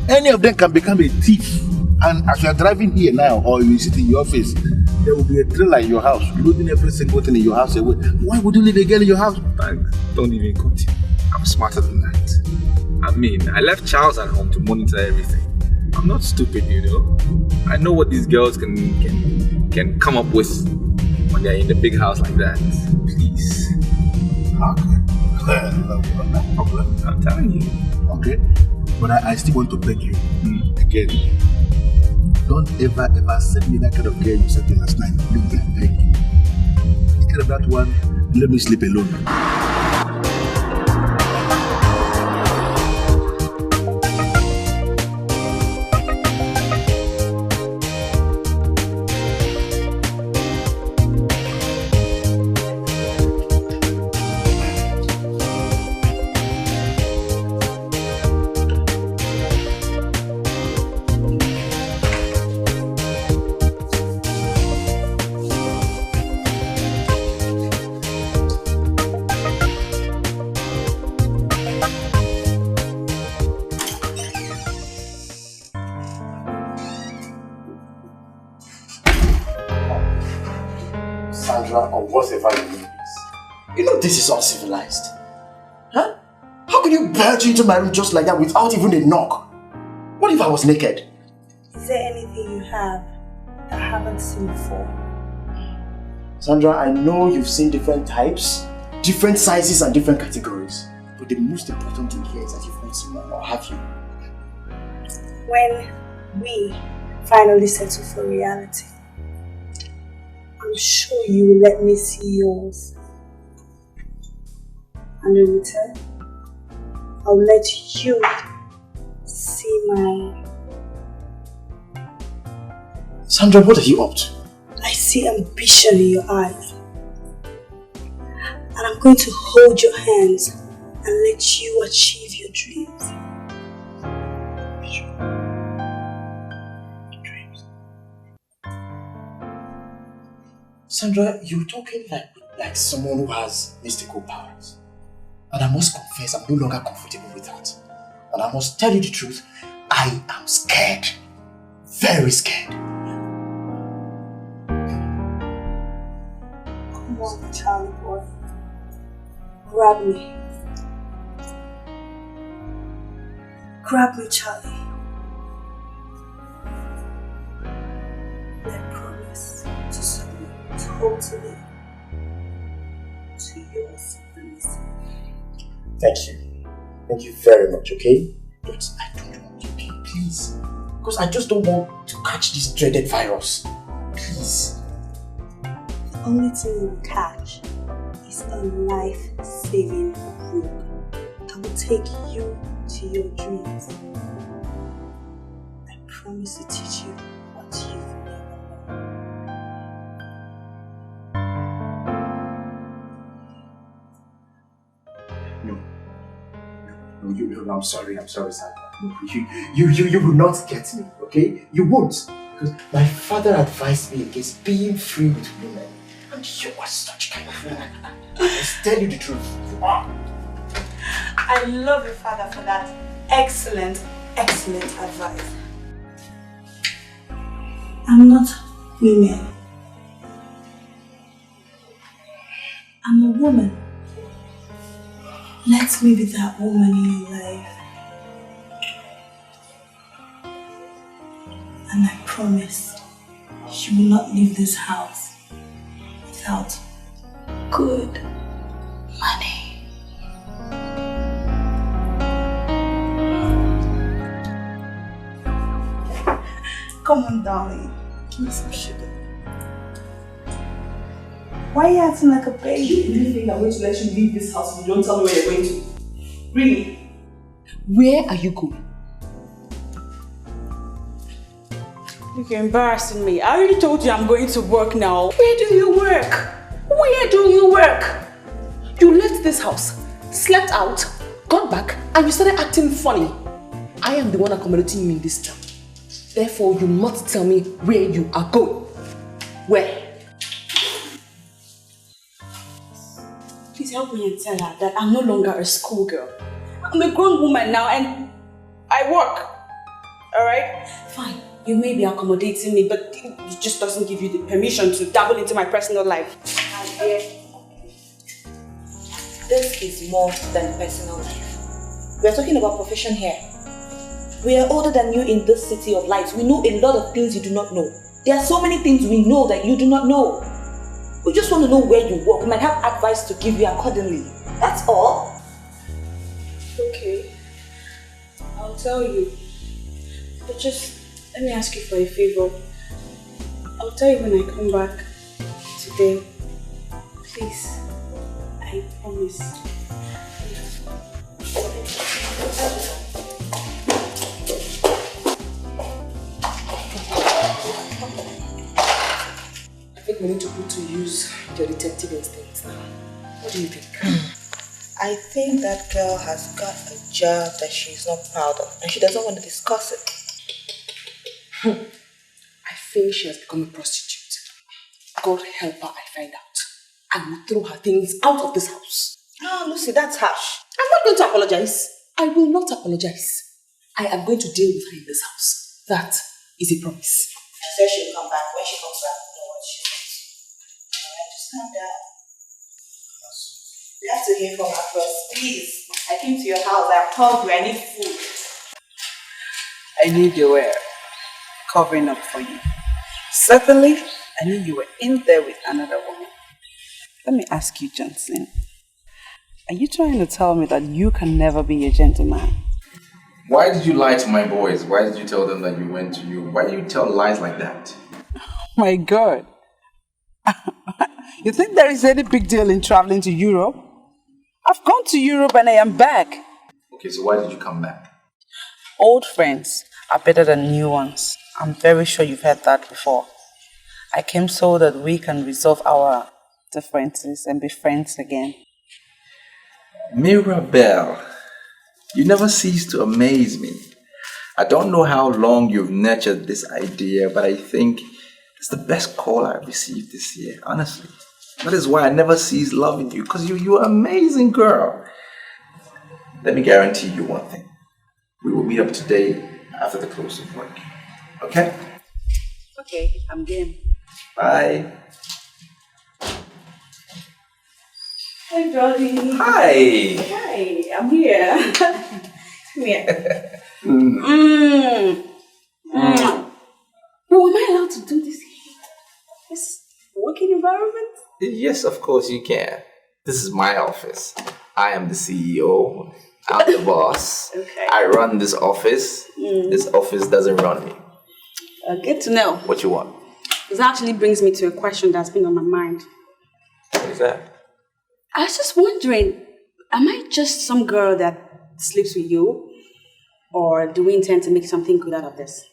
Any of them can become a thief. And as you are driving here now, or you sit in your office, there will be a trailer in your house, loading every single thing in your house away. Why would you leave a girl in your house? Thanks. Don't even continue. I'm smarter than that. I mean, I left Charles at home to monitor everything. I'm not stupid, you know. I know what these girls can come up with when they're in the big house like that. Please. Okay. No problem. I'm telling you. Okay. But I still want to beg you again. Don't ever send me that kind of girl you sent me last night. Please, I beg you. Instead of that one, let me sleep alone. Sandra, or whatever your name is. You know this is uncivilized. Huh? How could you barge into my room just like that without even a knock? What if I was naked? Is there anything you have that I haven't seen before? Sandra, I know you've seen different types, different sizes and different categories. But the most important thing here is that you've not seen one, or have you? When we finally settle for reality, I'm sure you will let me see yours. And in return, I'll let you see mine. Sandra, what are you up to? I see ambition in your eyes. And I'm going to hold your hands and let you achieve your dreams. Sandra, you're talking like someone who has mystical powers. And I must confess, I'm no longer comfortable with that. And I must tell you the truth, I am scared. Very scared. Come on, Charlie boy. Grab me. Grab me, Charlie. I promise to submit totally to your supremacy. Thank you. Thank you very much, okay? But I don't want you, okay? Please. Because I just don't want to catch this dreaded virus. Please. The only thing you catch is a life-saving rope that will take you to your dreams. I promise to teach you what you've never known. No, I'm sorry, Sandra. You will not get me, okay? You won't. Because my father advised me against being free with women. And you are such kind of woman. Let's tell you the truth. You are. I love your father for that excellent advice. I'm not women. I'm a woman. Let me be that woman in your life. And I promise you will not leave this house without good money. Come on, darling. Give me some sugar. Why are you acting like a baby? Do you really think I'm going to let you leave this house if you don't tell me where you're going to? Really? Where are you going? You're embarrassing me. I already told you I'm going to work now. Where do you work? Where do you work? You left this house, slept out, got back, and you started acting funny. I am the one accommodating you in this job. Therefore, you must tell me where you are going. Where? Please help me and tell her that I'm no longer a schoolgirl. I'm a grown woman now and I work. Alright? Fine. You may be accommodating me, but it just doesn't give you the permission to dabble into my personal life. This is more than personal life. We are talking about profession here. We are older than you in this city of lights. We know a lot of things you do not know. There are so many things we know that you do not know. We just want to know where you work. We might have advice to give you accordingly. That's all. Okay. I'll tell you. But just let me ask you for a favor. I'll tell you when I come back today. Please. I promise. I think we need to put to use your detective instincts now. What do you think? I think that girl has got a job that she's not proud of and she doesn't want to discuss it. I think she has become a prostitute. God help her, I find out. I will throw her things out of this house. Oh, Lucy, that's harsh. I'm not going to apologize. I will not apologize. I am going to deal with her in this house. That is a promise. She says she'll come back. When she comes back, we know what she wants. Calm down. You have to hear from her first. Please. I came to your house. I'm hungry. I need food. I knew you were covering up for you. Certainly, I knew you were in there with another woman. Let me ask you, Johnson. Are you trying to tell me that you can never be a gentleman? Why did you lie to my boys? Why did you tell them that you went to Europe? Why do you tell lies like that? My God. You think there is any big deal in traveling to Europe? I've gone to Europe and I am back. Okay, so why did you come back? Old friends are better than new ones. I'm very sure you've heard that before. I came so that we can resolve our differences and be friends again. Mirabelle, you never cease to amaze me. I don't know how long you've nurtured this idea, but I think it's the best call I've received this year, honestly. That is why I never cease loving you, because you're an amazing girl. Let me guarantee you one thing. We will meet up today after the close of work. Okay? Okay, I'm game. Bye. Hi, darling. Hi. Hi, I'm here. Come here. Bro, am I allowed to do this here? This working environment? Yes, of course you can. This is my office. I am the CEO. I'm the boss. Okay. I run this office. This office doesn't run me. Good to know. What you want? This actually brings me to a question that's been on my mind. What is that? I was just wondering, am I just some girl that sleeps with you? Or do we intend to make something good out of this?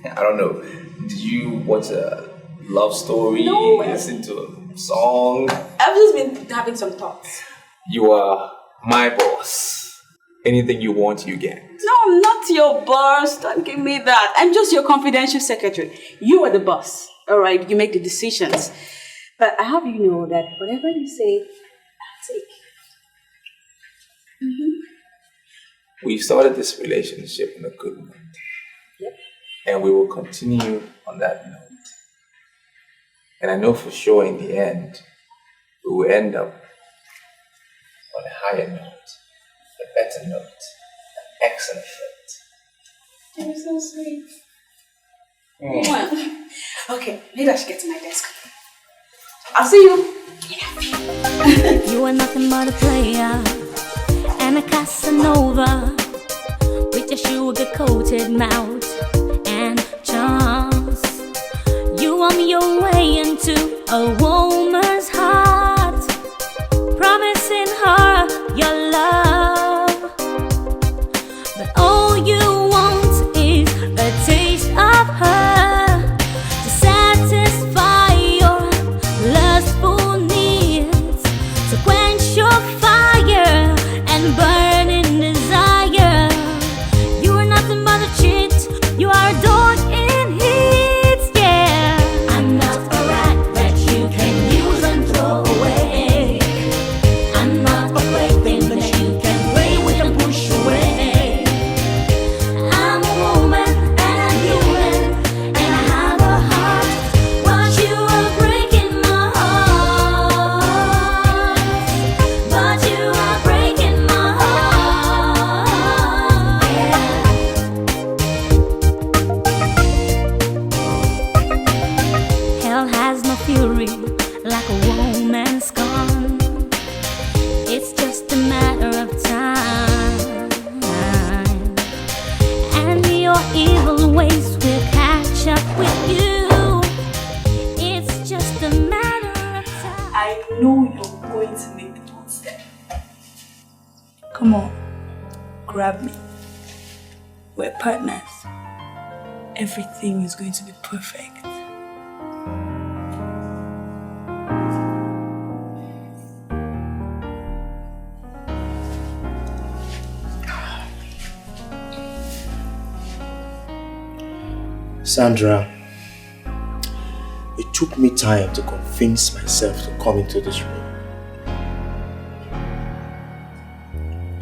I don't know. Did you watch a love story? No. Listen to a song? I've just been having some thoughts. You are my boss. Anything you want, you get. No, I'm not your boss. Don't give me that. I'm just your confidential secretary. You are the boss. All right, you make the decisions. But I have you know that whatever you say, I'll take. We've started this relationship on a good note. Yep. And we will continue on that note. And I know for sure in the end, we will end up on a higher note, a better note, an excellent note. You're so sweet. Okay, maybe I should get to my desk. I'll see you. You are nothing but a player and a Casanova with your sugar-coated mouth and charms. You want your way into a woman's heart, promising her your love, but all you want is a taste of her to satisfy your lustful needs, to quench your fire and burning desire. You are nothing but a cheat. You are adored in heat, yeah. I'm not a rat that you can use and throw away. I'm not a plaything that you can play with and push away. I'm a woman and I'm human and I have a heart, but you are breaking my heart. But you are breaking my heart, yeah. Hell has no fury like a woman's gone. It's just a matter of time, and your evil ways will catch up with you. It's just a matter of time. I know you're going to make the bold step. Come on, grab me. We're partners. Everything is going to be perfect. Sandra, it took me time to convince myself to come into this room.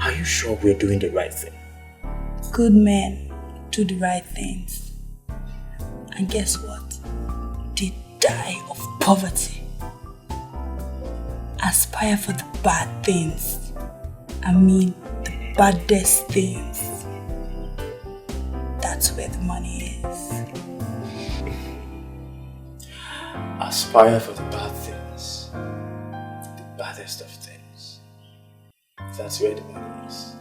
Are you sure we're doing the right thing? Good men do the right things. And guess what? They die of poverty. aspire for the bad things. I mean, the baddest things. That's where the money is. Aspire for the bad things. The baddest of things. That's where the money is.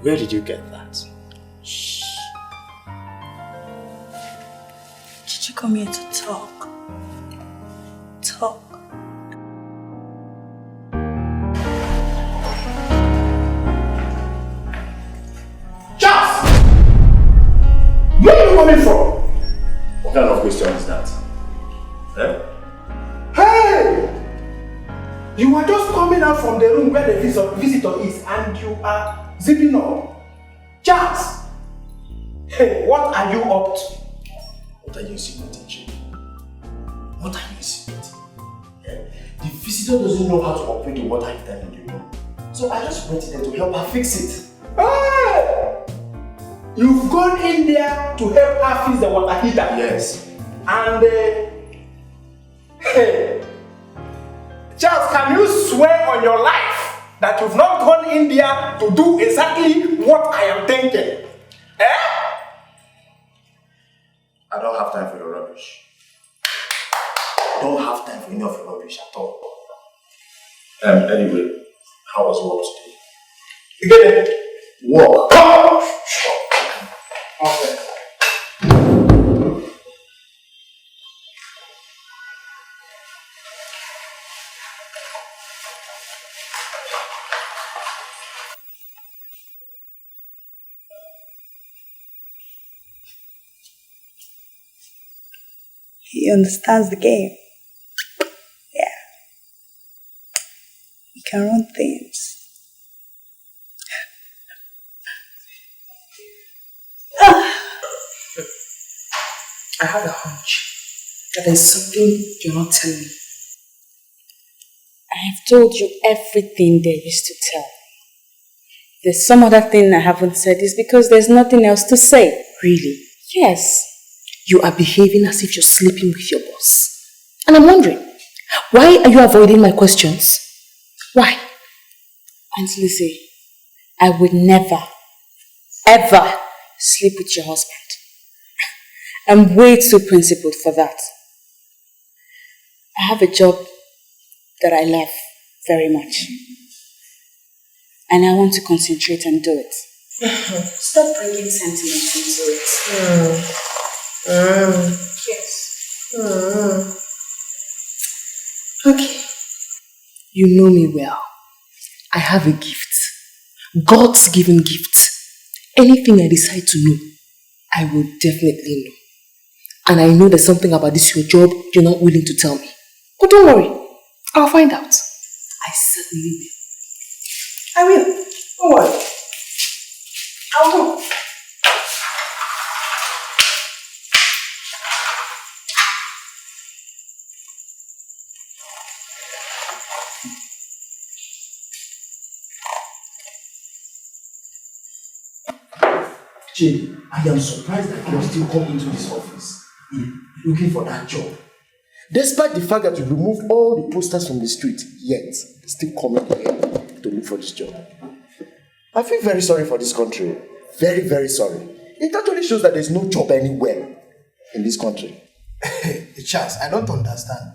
Where did you get that? Shh. Did you come here to talk? Talk. Charles! Where are you coming from? What kind of question is that? Eh? Hey! You were just coming out from the room where the visitor is and you are zipping up. Charles! Hey, what are you up to? What are you insinuating, Chief? What are you insinuating? Eh? The visitor doesn't know how to operate the water heater in the room. So I just went in there to help her fix it. Hey! You've gone in there to help her fix the water heater? Yes. And hey, Charles, can you swear on your life that you've not gone in there to do exactly what I am thinking? Eh? I don't have time for your rubbish. I don't have time for any of your rubbish at all. Anyway, how was work today? You get it? Work? Okay. He understands the game. Yeah. He can run things. I have a hunch that there's something you're not telling me. I have told you everything there is to tell. If there's some other thing I haven't said, is because there's nothing else to say. Really? Yes. You are behaving as if you're sleeping with your boss. And I'm wondering, why are you avoiding my questions? Why? Auntie Lucy, I would never, ever sleep with your husband. I'm way too principled for that. I have a job that I love very much. And I want to concentrate and do it. Stop bringing sentiments into it. Yes. Okay. You know me well. I have a gift. God's given gift. Anything I decide to know, I will definitely know. And I know there's something about this your job you're not willing to tell me. But don't worry. I'll find out. I certainly will. I will. Don't worry. I'll know. Jay, I am surprised that you are still coming into this office looking for that job. Despite the fact that you removed all the posters from the street, yet still coming here to look for this job. I feel very sorry for this country. Very, very sorry. It actually shows that there's no job anywhere in this country. Charles, I don't understand.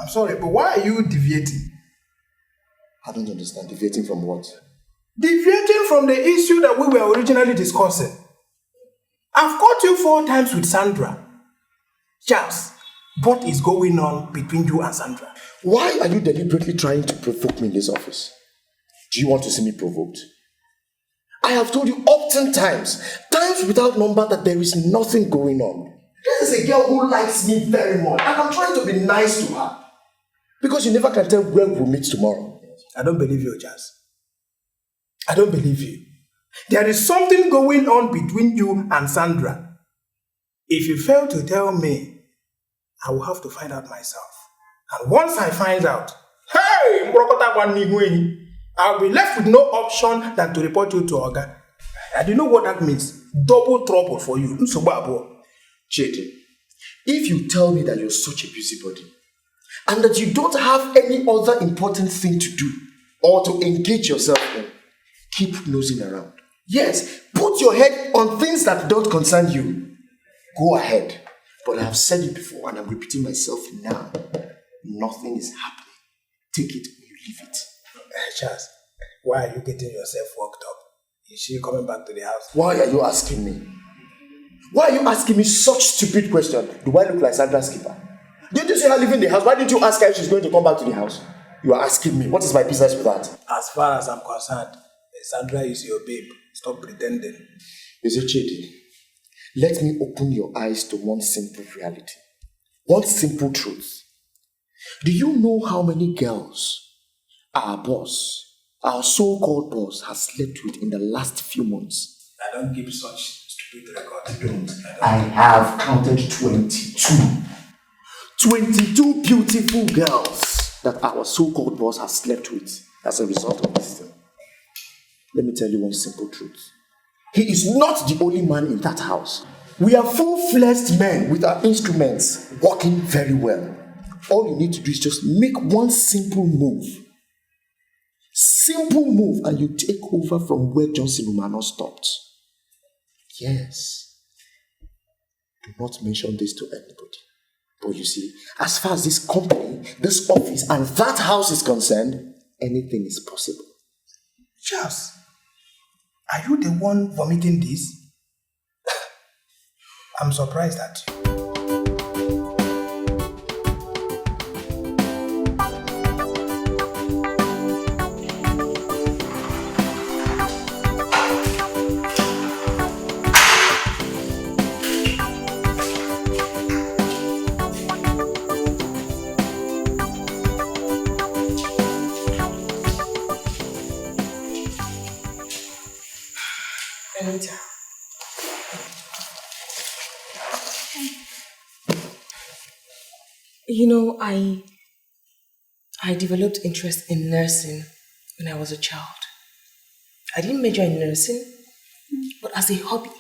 I'm sorry, but why are you deviating? I don't understand. Deviating from what? Deviating from the issue that we were originally discussing. I've caught you 4 times with Sandra. Charles, what is going on between you and Sandra? Why are you deliberately trying to provoke me in this office? Do you want to see me provoked? I have told you often times without number, that there is nothing going on. This is a girl who likes me very much, and I'm trying to be nice to her. Because you never can tell where we'll meet tomorrow. I don't believe you, Charles. I don't believe you. There is something going on between you and Sandra. If you fail to tell me, I will have to find out myself. And once I find out, hey, I'll be left with no option than to report you to Oga. And you know what that means? Double trouble for you. Chidi, If you tell me that you're such a busybody and that you don't have any other important thing to do or to engage yourself in, keep nosing around. Yes, put your head on things that don't concern you. Go ahead. But I have said it before and I'm repeating myself now. Nothing is happening. Take it or you leave it. Charles, why are you getting yourself worked up? Is she coming back to the house? Why are you asking me? Why are you asking me such stupid question? Do I look like Sandra's keeper? Didn't you see her leaving the house? Why didn't you ask her if she's going to come back to the house? You are asking me. What is my business with that? As far as I'm concerned, Sandra is your babe. Stop pretending. Is it Chidi? Let me open your eyes to one simple reality. One simple truth. Do you know how many girls our boss, our so-called boss, has slept with in the last few months? I don't give such stupid records. I have counted 22. 22 beautiful girls that our so-called boss has slept with as a result of this thing. Let me tell you one simple truth. He is not the only man in that house. We are full-fledged men with our instruments working very well. All you need to do is just make one simple move. Simple move and you take over from where Johnson Umano stopped. Yes. Do not mention this to anybody. But you see, as far as this company, this office, and that house is concerned, anything is possible. Charles, are you the one vomiting this? I'm surprised at you. You know, I developed interest in nursing when I was a child. I didn't major in nursing, but as a hobby,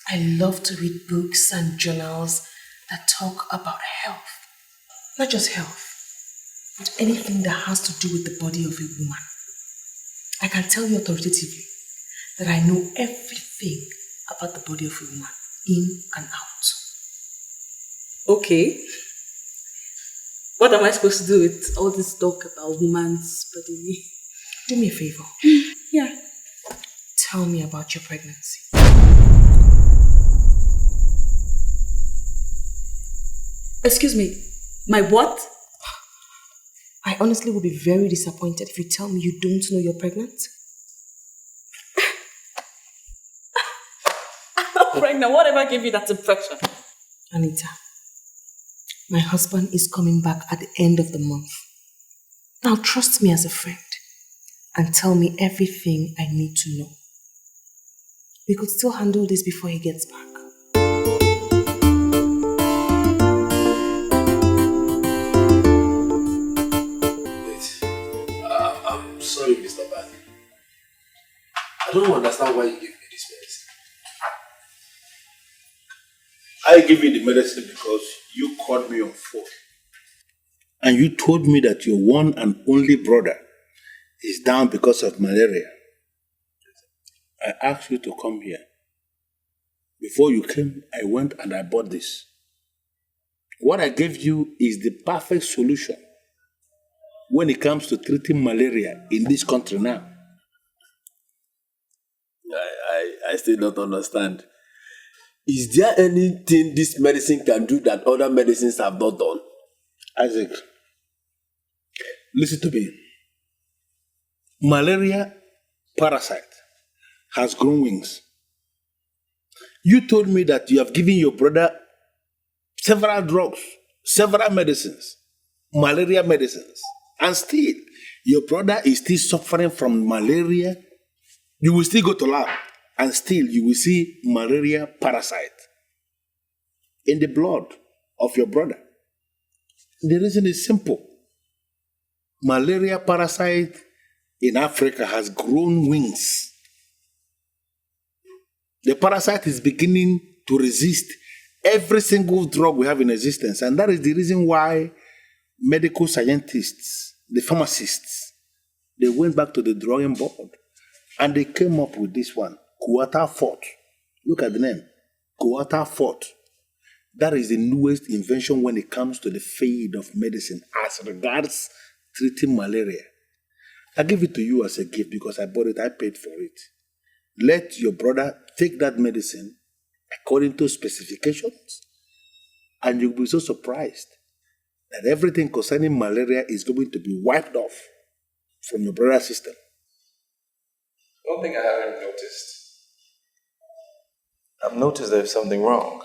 I love to read books and journals that talk about health. Not just health, but anything that has to do with the body of a woman. I can tell you authoritatively that I know everything about the body of a woman, in and out. Okay. What am I supposed to do with all this talk about woman's body? Do me a favor. Yeah. Tell me about your pregnancy. Excuse me, my what? I honestly will be very disappointed if you tell me you don't know you're pregnant. I'm not pregnant. Whatever gave you that impression? Anita, my husband is coming back at the end of the month. Now trust me as a friend and tell me everything I need to know. We could still handle this before he gets back. I'm sorry, Mr. Bad. I don't understand why you gave me this medicine. I gave you the medicine because you called me on phone. And you told me that your one and only brother is down because of malaria. I asked you to come here. Before you came, I went and I bought this. What I gave you is the perfect solution when it comes to treating malaria in this country now. I still don't understand. Is there anything this medicine can do that other medicines have not done? Isaac, listen to me. Malaria parasite has grown wings. You told me that you have given your brother several drugs, several medicines, malaria medicines, and still your brother is still suffering from malaria. You will still go to lab and still you will see malaria parasite in the blood of your brother. The reason is simple. Malaria parasite in Africa has grown wings. The parasite is beginning to resist every single drug we have in existence. And that is the reason why medical scientists, the pharmacists, they went back to the drawing board and they came up with this one, Quarter Fort. Look at the name, Quarter Fort. That is the newest invention when it comes to the field of medicine as regards treating malaria. I give it to you as a gift because I bought it, I paid for it. Let your brother take that medicine according to specifications, and you'll be so surprised that everything concerning malaria is going to be wiped off from your brother's system. One thing I haven't noticed. I've noticed there's something wrong.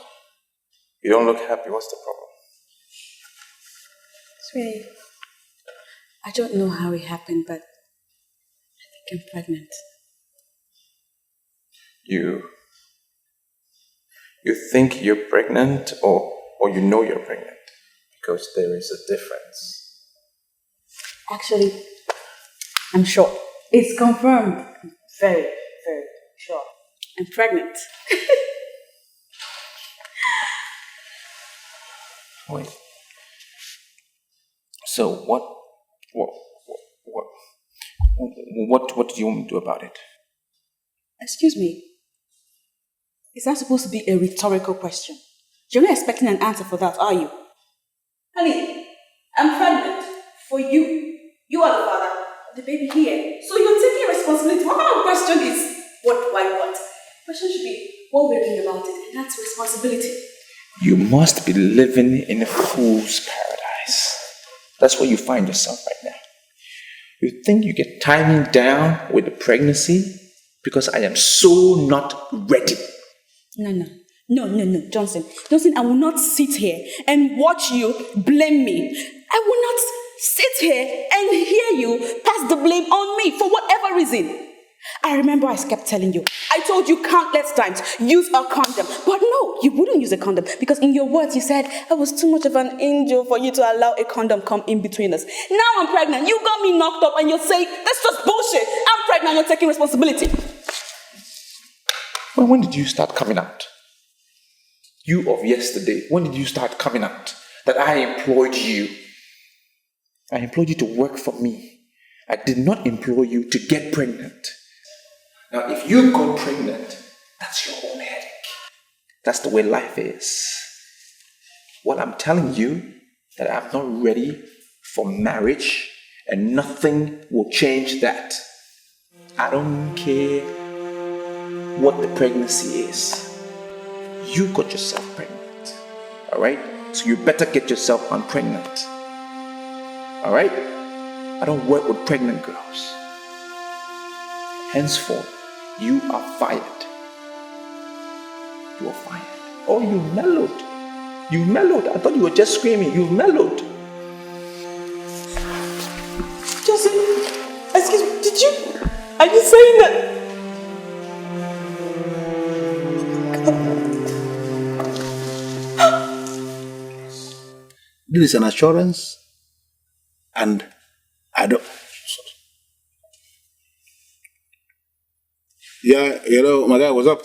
You don't look happy. What's the problem? Sweetie, I don't know how it happened, but I think I'm pregnant. You think you're pregnant or you know you're pregnant? Because there is a difference. Actually, I'm sure. It's confirmed. I'm very, very sure. I'm pregnant. Wait. So what do you want me to do about it? Excuse me. Is that supposed to be a rhetorical question? You're not expecting an answer for that, are you? Honey, I'm pregnant. For you. You are the father of the baby here. So you're taking responsibility. What kind of question is what, why, what? The question should be what we're doing about it, and that's responsibility. You must be living in a fool's paradise. That's where you find yourself right now. You think you get timing down with the pregnancy because I am so not ready. No, Johnson. Johnson, I will not sit here and watch you blame me. I will not sit here and hear you pass the blame on me for whatever reason. I remember I kept telling you, I told you countless times, use a condom. But no, you wouldn't use a condom because in your words you said I was too much of an angel for you to allow a condom come in between us. Now I'm pregnant. You got me knocked up and you're saying, that's just bullshit. I'm pregnant, you're taking responsibility. Well, when did you start coming out? You of yesterday, when did you start coming out? That I employed you. I employed you to work for me. I did not employ you to get pregnant. Now, if you got pregnant, that's your own headache. That's the way life is. Well, I'm telling you that I'm not ready for marriage and nothing will change that. I don't care what the pregnancy is. You got yourself pregnant. Alright? So you better get yourself unpregnant. Alright? I don't work with pregnant girls. Henceforth, you are fired. You are fired. Oh, you mellowed. You mellowed. I thought you were just screaming. You mellowed. Joseph, excuse me, did you? Are you saying that? This is an assurance, and I don't. Yeah, hello, my guy, what's up?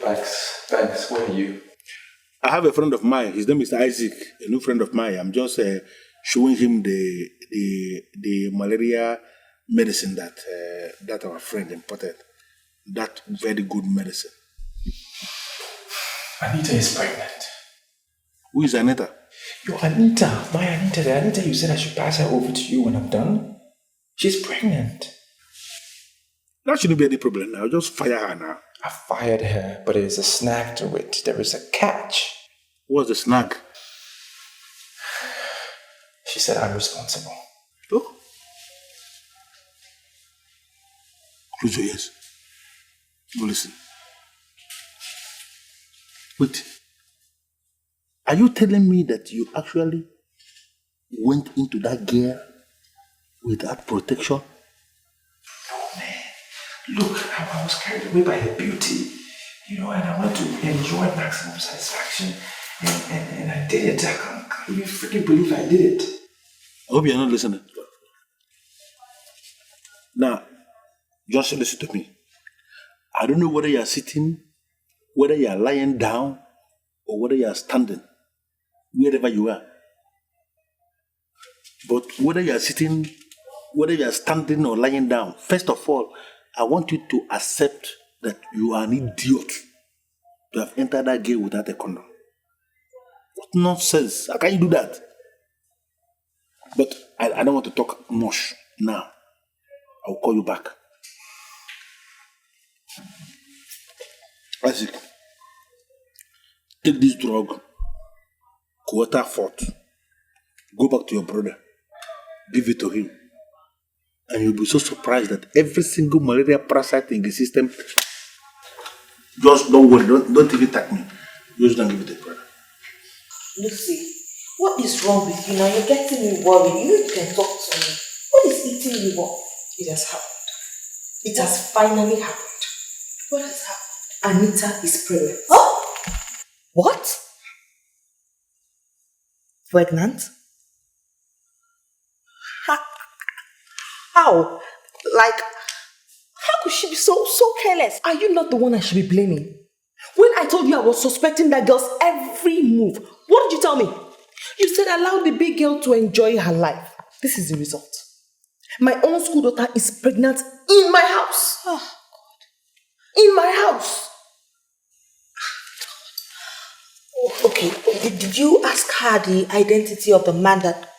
Thanks. Where are you? I have a friend of mine. His name is Isaac, a new friend of mine. I'm just showing him the malaria medicine that our friend imported. That very good medicine. Anita is pregnant. Who is Anita? Your Anita. My Anita. The Anita you said I should pass her over to you when I'm done. She's pregnant. That shouldn't be any problem now. Just fire her now. I fired her, but there is a snag to it. There is a catch. What's the snag? She said I'm responsible. Oh? Close your ears. Go listen. Wait. Are you telling me that you actually went into that gear without protection? No, man. Look, I was carried away by her beauty, and I wanted to enjoy maximum satisfaction, and I did it. I can't even freaking believe I did it. I hope you're not listening. Now, just listen to me. I don't know whether you're sitting, whether you're lying down, or whether you are standing, wherever you are. But whether you are sitting, whether you are standing or lying down, first of all, I want you to accept that you are an idiot to have entered that gate without a condom. What nonsense? How can you do that? But I don't want to talk much now. I'll call you back. Isaac, take this drug, quarter fort, go back to your brother, give it to him, and you'll be so surprised that every single malaria parasite in the system, just don't worry, don't even attack me. Just don't give it to your brother. Lucy, what is wrong with you now? You're getting me worried. You can talk to me. What is eating you up? It has happened. It has finally happened. What has happened? Anita is pregnant. Huh? What? Pregnant? How? Like, how could she be so careless? Are you not the one I should be blaming? When I told you I was suspecting that girl's every move, what did you tell me? You said allow the big girl to enjoy her life. This is the result. My own school daughter is pregnant in my house. Oh, God. In my house. Okay, did you ask her the identity of the man that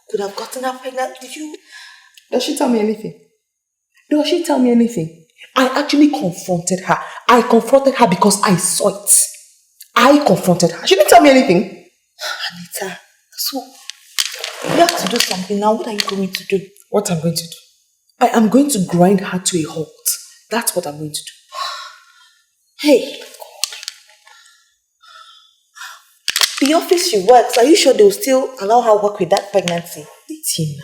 could have gotten her pregnant? Did you? Does she tell me anything? Does she tell me anything? I actually confronted her. I confronted her because I saw it. I confronted her. She didn't tell me anything. Anita, so you have to do something now. What are you going to do? What I'm going to do? I am going to grind her to a halt. That's what I'm going to do. Hey, the office she works, are you sure they'll still allow her work with that pregnancy? Tina,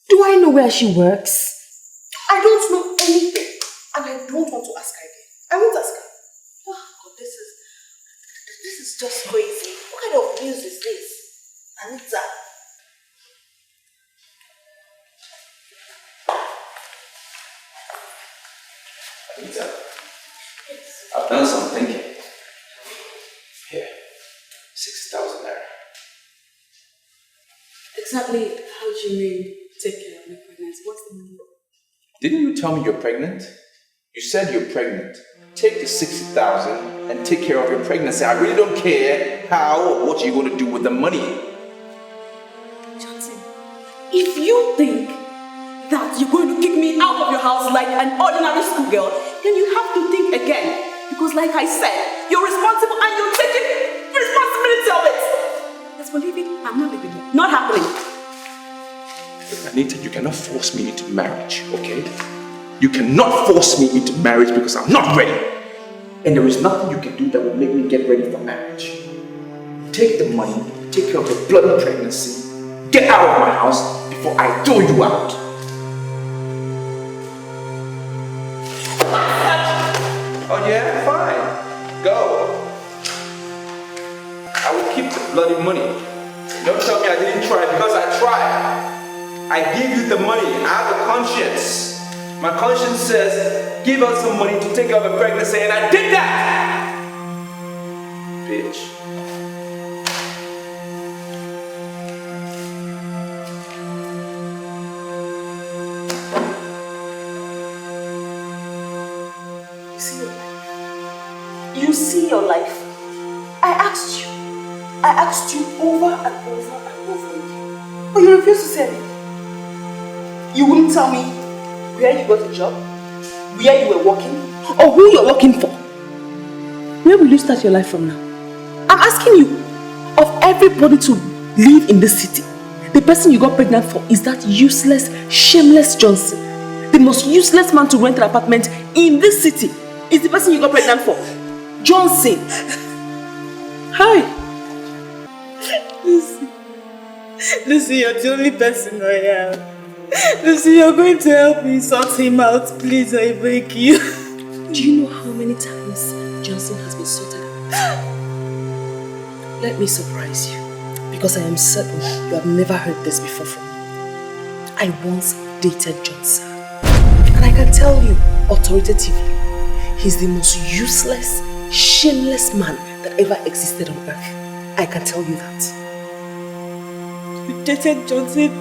do I know where she works? I don't know anything. And I don't want to ask her again. I won't ask her. Oh God, this is just crazy. What kind of news is this? Anita. Anita, I've done some thinking. Here, 60,000 naira. Exactly how do you mean take care of my pregnancy? What's the money for? Didn't you tell me you're pregnant? You said you're pregnant. Take the 60,000 and take care of your pregnancy. I really don't care how or what you're going to do with the money. Johnson, if you think that you're going to kick me out of your house like an ordinary schoolgirl, then you have to think again. Because like I said, you're responsible and you're taking responsibility of it. Let's believe it, I'm not leaving it. Not happening. Anita, you cannot force me into marriage, okay? You cannot force me into marriage because I'm not ready. And there is nothing you can do that will make me get ready for marriage. Take the money, take care of your bloody pregnancy, get out of my house before I throw you out. Oh yeah? Fine. Go. I will keep the bloody money. Don't tell me I didn't try because I tried. I give you the money. I have a conscience. My conscience says, give us some money to take care of a pregnancy, and I did that! Bitch. You see your life. You see your life. I asked you over and over and over again. But you refuse to say anything. You wouldn't tell me where you got a job, where you were working, or who you're working for. Where will you start your life from now? I'm asking you, of everybody to live in this city, the person you got pregnant for is that useless, shameless Johnson. The most useless man to rent an apartment in this city is the person you got pregnant for. Johnson. Hi. Lucy, you're the only person I have. Lucy, you're going to help me sort him out, please, I beg you. Do you know how many times Johnson has been sorted out? Let me surprise you, because I am certain you have never heard this before from me. I once dated Johnson, and I can tell you authoritatively, he's the most useless, shameless man that ever existed on earth. I can tell you that. You dated Johnson.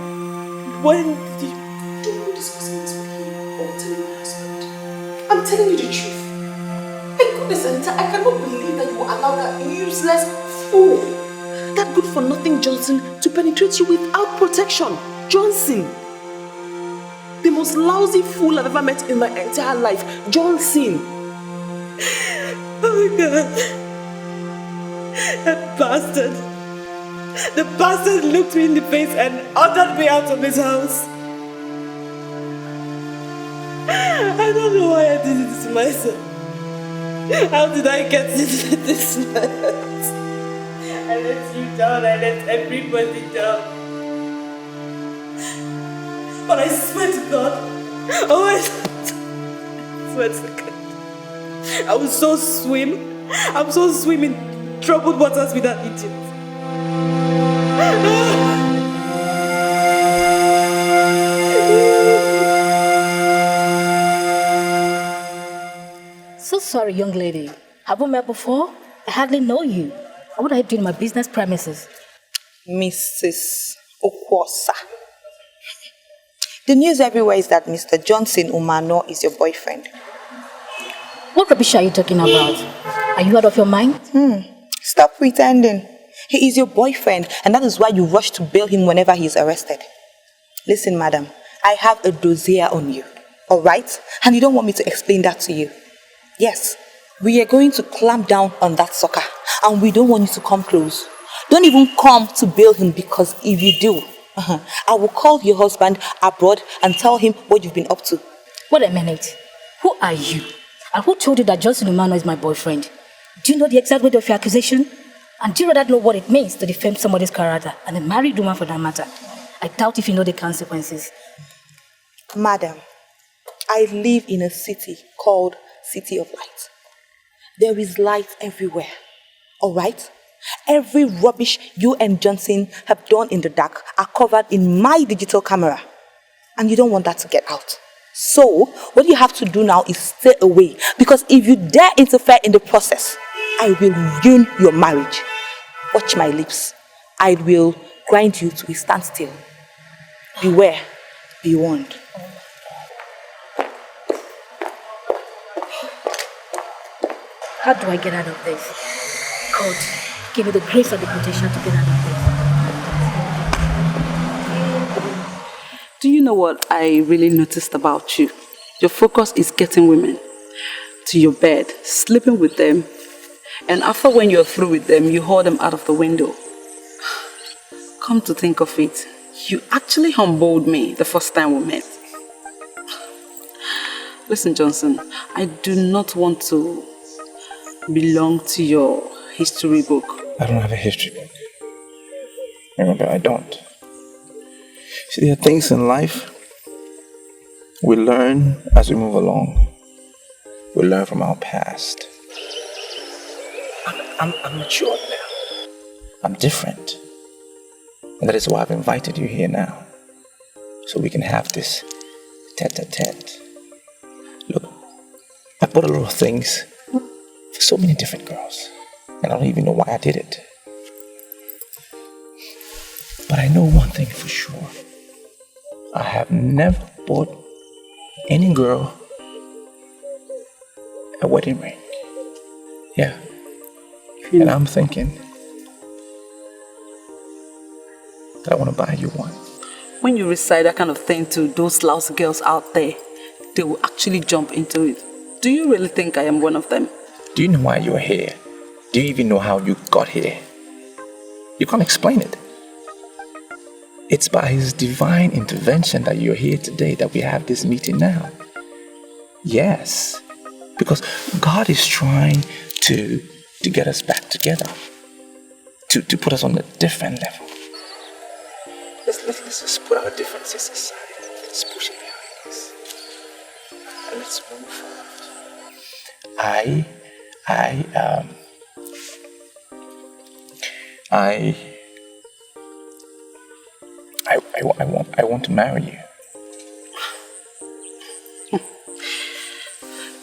When did you... Don't go discussing this with him or telling my husband. I'm telling you the truth. My goodness, Anita, I cannot believe that you will allow that useless fool, that good-for-nothing Johnson, to penetrate you without protection. Johnson. The most lousy fool I've ever met in my entire life. Johnson. Oh my God. That bastard. The bastard looked me in the face and ordered me out of his house. I don't know why I did it to myself. How did I get into this mess? I let you down, I let everybody down. But I swear to God, I swear to God, I will so swim in troubled waters with that idiot. So sorry, young lady. Have we met before? I hardly know you. What are you doing in my business premises? Mrs. Okwosa. The news everywhere is that Mr. Johnson Umano is your boyfriend. What rubbish are you talking about? Are you out of your mind? Stop pretending. He is your boyfriend, and that is why you rush to bail him whenever he is arrested. Listen, madam, I have a dossier on you, alright? And you don't want me to explain that to you. Yes, we are going to clamp down on that sucker, and we don't want you to come close. Don't even come to bail him, because if you do, I will call your husband abroad and tell him what you've been up to. Wait a minute. Who are you? And who told you that Johnson Umano is my boyfriend? Do you know the exact weight of your accusation? And do you rather know what it means to defame somebody's character, and a married woman for that matter? I doubt if you know the consequences. Madam, I live in a city called City of Light. There is light everywhere, alright? Every rubbish you and Johnson have done in the dark are covered in my digital camera. And you don't want that to get out. So, what you have to do now is stay away. Because if you dare interfere in the process, I will ruin your marriage. Watch my lips. I will grind you to a standstill. Beware. Be warned. How do I get out of this? God, give me the grace and the protection to get out of this. Do you know what I really noticed about you? Your focus is getting women to your bed, sleeping with them, and after when you're through with them, you haul them out of the window. Come to think of it, you actually humbled me the first time we met. Listen, Johnson, I do not want to belong to your history book. I don't have a history book. Remember, I don't. See, there are things in life we learn as we move along. We learn from our past. I'm mature now. I'm different. And that is why I've invited you here now. So we can have this tete-a-tete. Look, I bought a lot of things for so many different girls. And I don't even know why I did it. But I know one thing for sure. I have never bought any girl a wedding ring. Yeah. And I'm thinking that I want to buy you one. When you recite that kind of thing to those lousy girls out there, they will actually jump into it. Do you really think I am one of them? Do you know why you're here? Do you even know how you got here? You can't explain it. It's by His divine intervention that you're here today, that we have this meeting now. Yes, because God is trying to get us back together, to put us on a different level. Let's just put our differences aside. Let's push it behind us. And let's move forward. I want to marry you.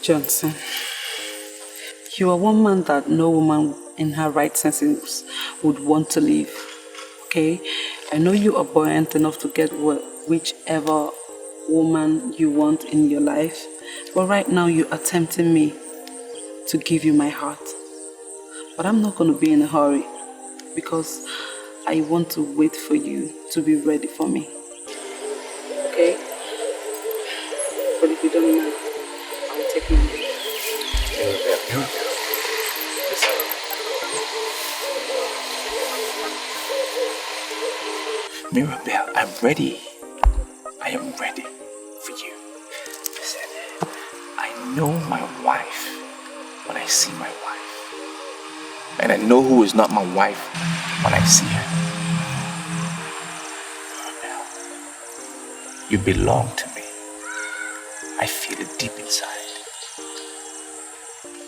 Johnson, you are one man that no woman in her right senses would want to leave. Okay? I know you are buoyant enough to get whichever woman you want in your life, but right now you're attempting me to give you my heart. But I'm not going to be in a hurry because I want to wait for you to be ready for me. Okay? But if you don't mind, I'll take my leave. Mirabelle, I'm ready. I am ready for you. Listen, I know my wife when I see my wife. And I know who is not my wife when I see her. Mirabelle, you belong to me. I feel it deep inside.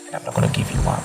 And I'm not going to give you up.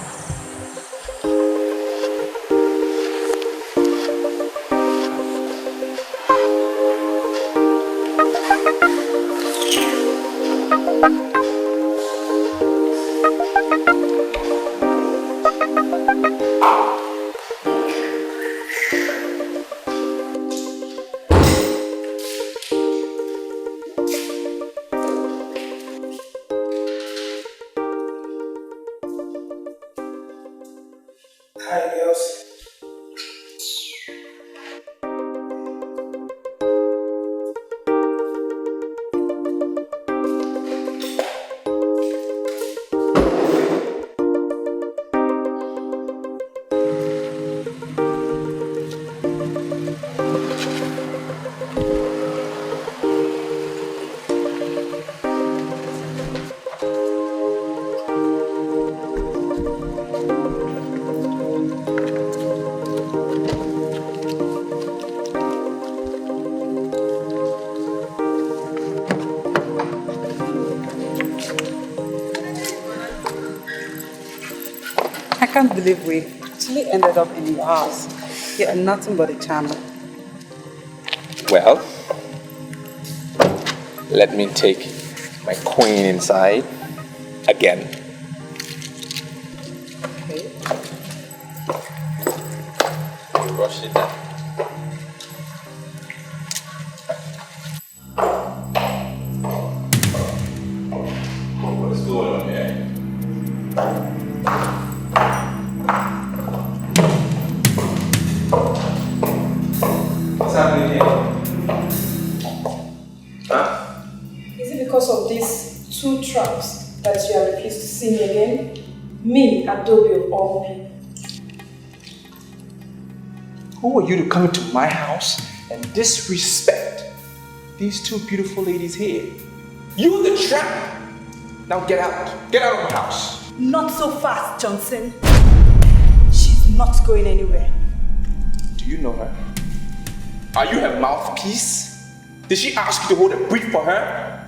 I can't believe we actually ended up in your house. You're nothing but a charmer. Well, let me take my queen inside again. Okay. Brush it down. What's going on here? What's happening here? Huh? Is it because of these two traps that you are refused to see me again? Me, Adobe of all people. Who are you to come into my house and disrespect these two beautiful ladies here? You the trap! Now get out. Get out of my house. Not so fast, Johnson. She's not going anywhere. Do you know her? Are you her mouthpiece? Did she ask you to hold a brief for her?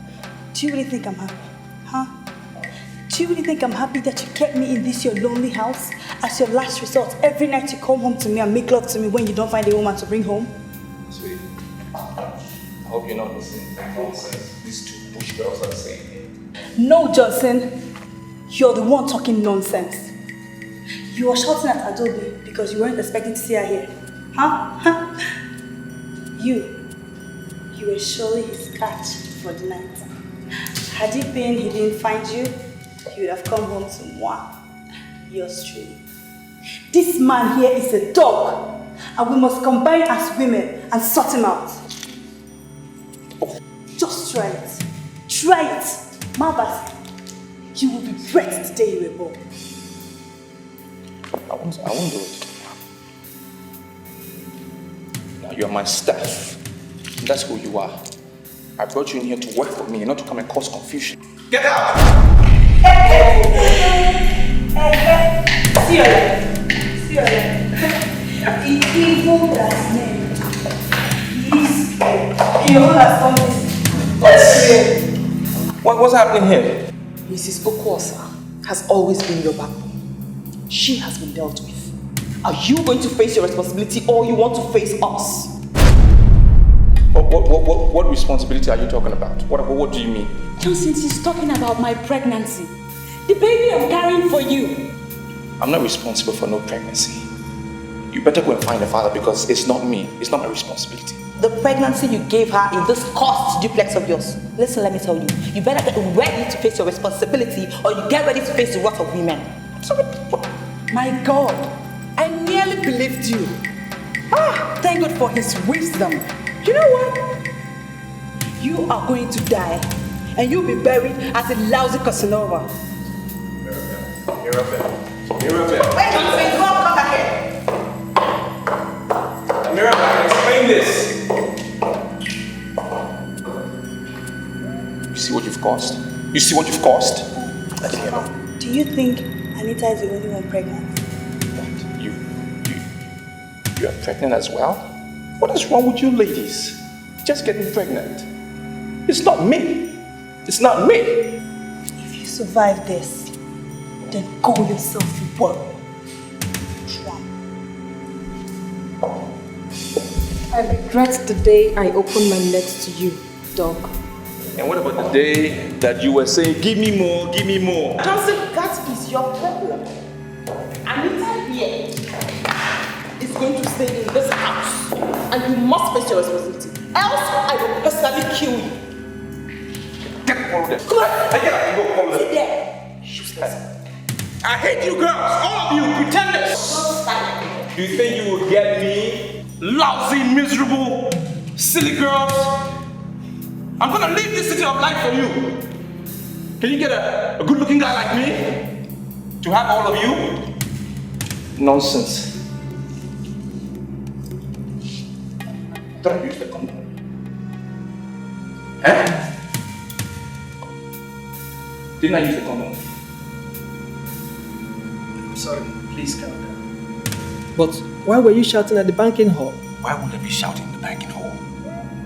Do you really think I'm happy? Huh? Do you really think I'm happy that you kept me in this your lonely house as your last resort? Every night you come home to me and make love to me when you don't find a woman to bring home? Sweetie, I hope you're not listening to the nonsense these two bush girls are saying here. No, Johnson. You're the one talking nonsense. You were shouting at Adobe because you weren't expecting to see her here. Huh? You were surely his catch for the night. Had it been he didn't find you, he would have come home to moi, yours truly. This man here is a dog, and we must combine as women and sort him out. Just try it. Try it. Mabas, you will regret the day you were born. I won't do it. Now you're my staff. And that's who you are. I brought you in here to work for me, not to come and cause confusion. Get out! See you later. See you later. The evil that's named. He will has done this. What's happening here? Mrs. Okwuosa has always been your backbone. She has been dealt with. Are you going to face your responsibility or you want to face us? What responsibility are you talking about? What do you mean? Johnson, she's talking about my pregnancy. The baby I'm carrying for you. I'm not responsible for no pregnancy. You better go and find the father because it's not me. It's not my responsibility. The pregnancy you gave her in this cursed duplex of yours. Listen, let me tell you. You better get ready to face your responsibility or you get ready to face the wrath of women. My God, I nearly believed you. Thank God for his wisdom. You know what? You are going to die and you'll be buried as a lousy Casanova. Mirabelle. Wait, come back here. Mirabelle, explain this. You see what you've caused? You see what you've caused? Let me alone. Do you think Anita is the only one pregnant? You are pregnant as well? What is wrong with you ladies? Just getting pregnant. It's not me. It's not me. If you survive this, then call yourself a world. I regret the day I opened my legs to you, dog. And what about the day that you were saying, give me more, give me more? Johnson, that is your problem. Anita here is going to stay in this house and you must face your responsibility. Else, I will personally kill you. Get all of them. Come on. I get up and go follow them. Sit there. Useless. I hate you girls, all of you pretenders. Do you think you will get me? Lousy, miserable, silly girls. I'm gonna leave this city of life for you. Can you get a good-looking guy like me to have all of you? Nonsense. Don't use the condom. Eh? Didn't I use the condom? I'm sorry, please calm down. But why were you shouting at the banking hall? Why would I be shouting in the banking hall?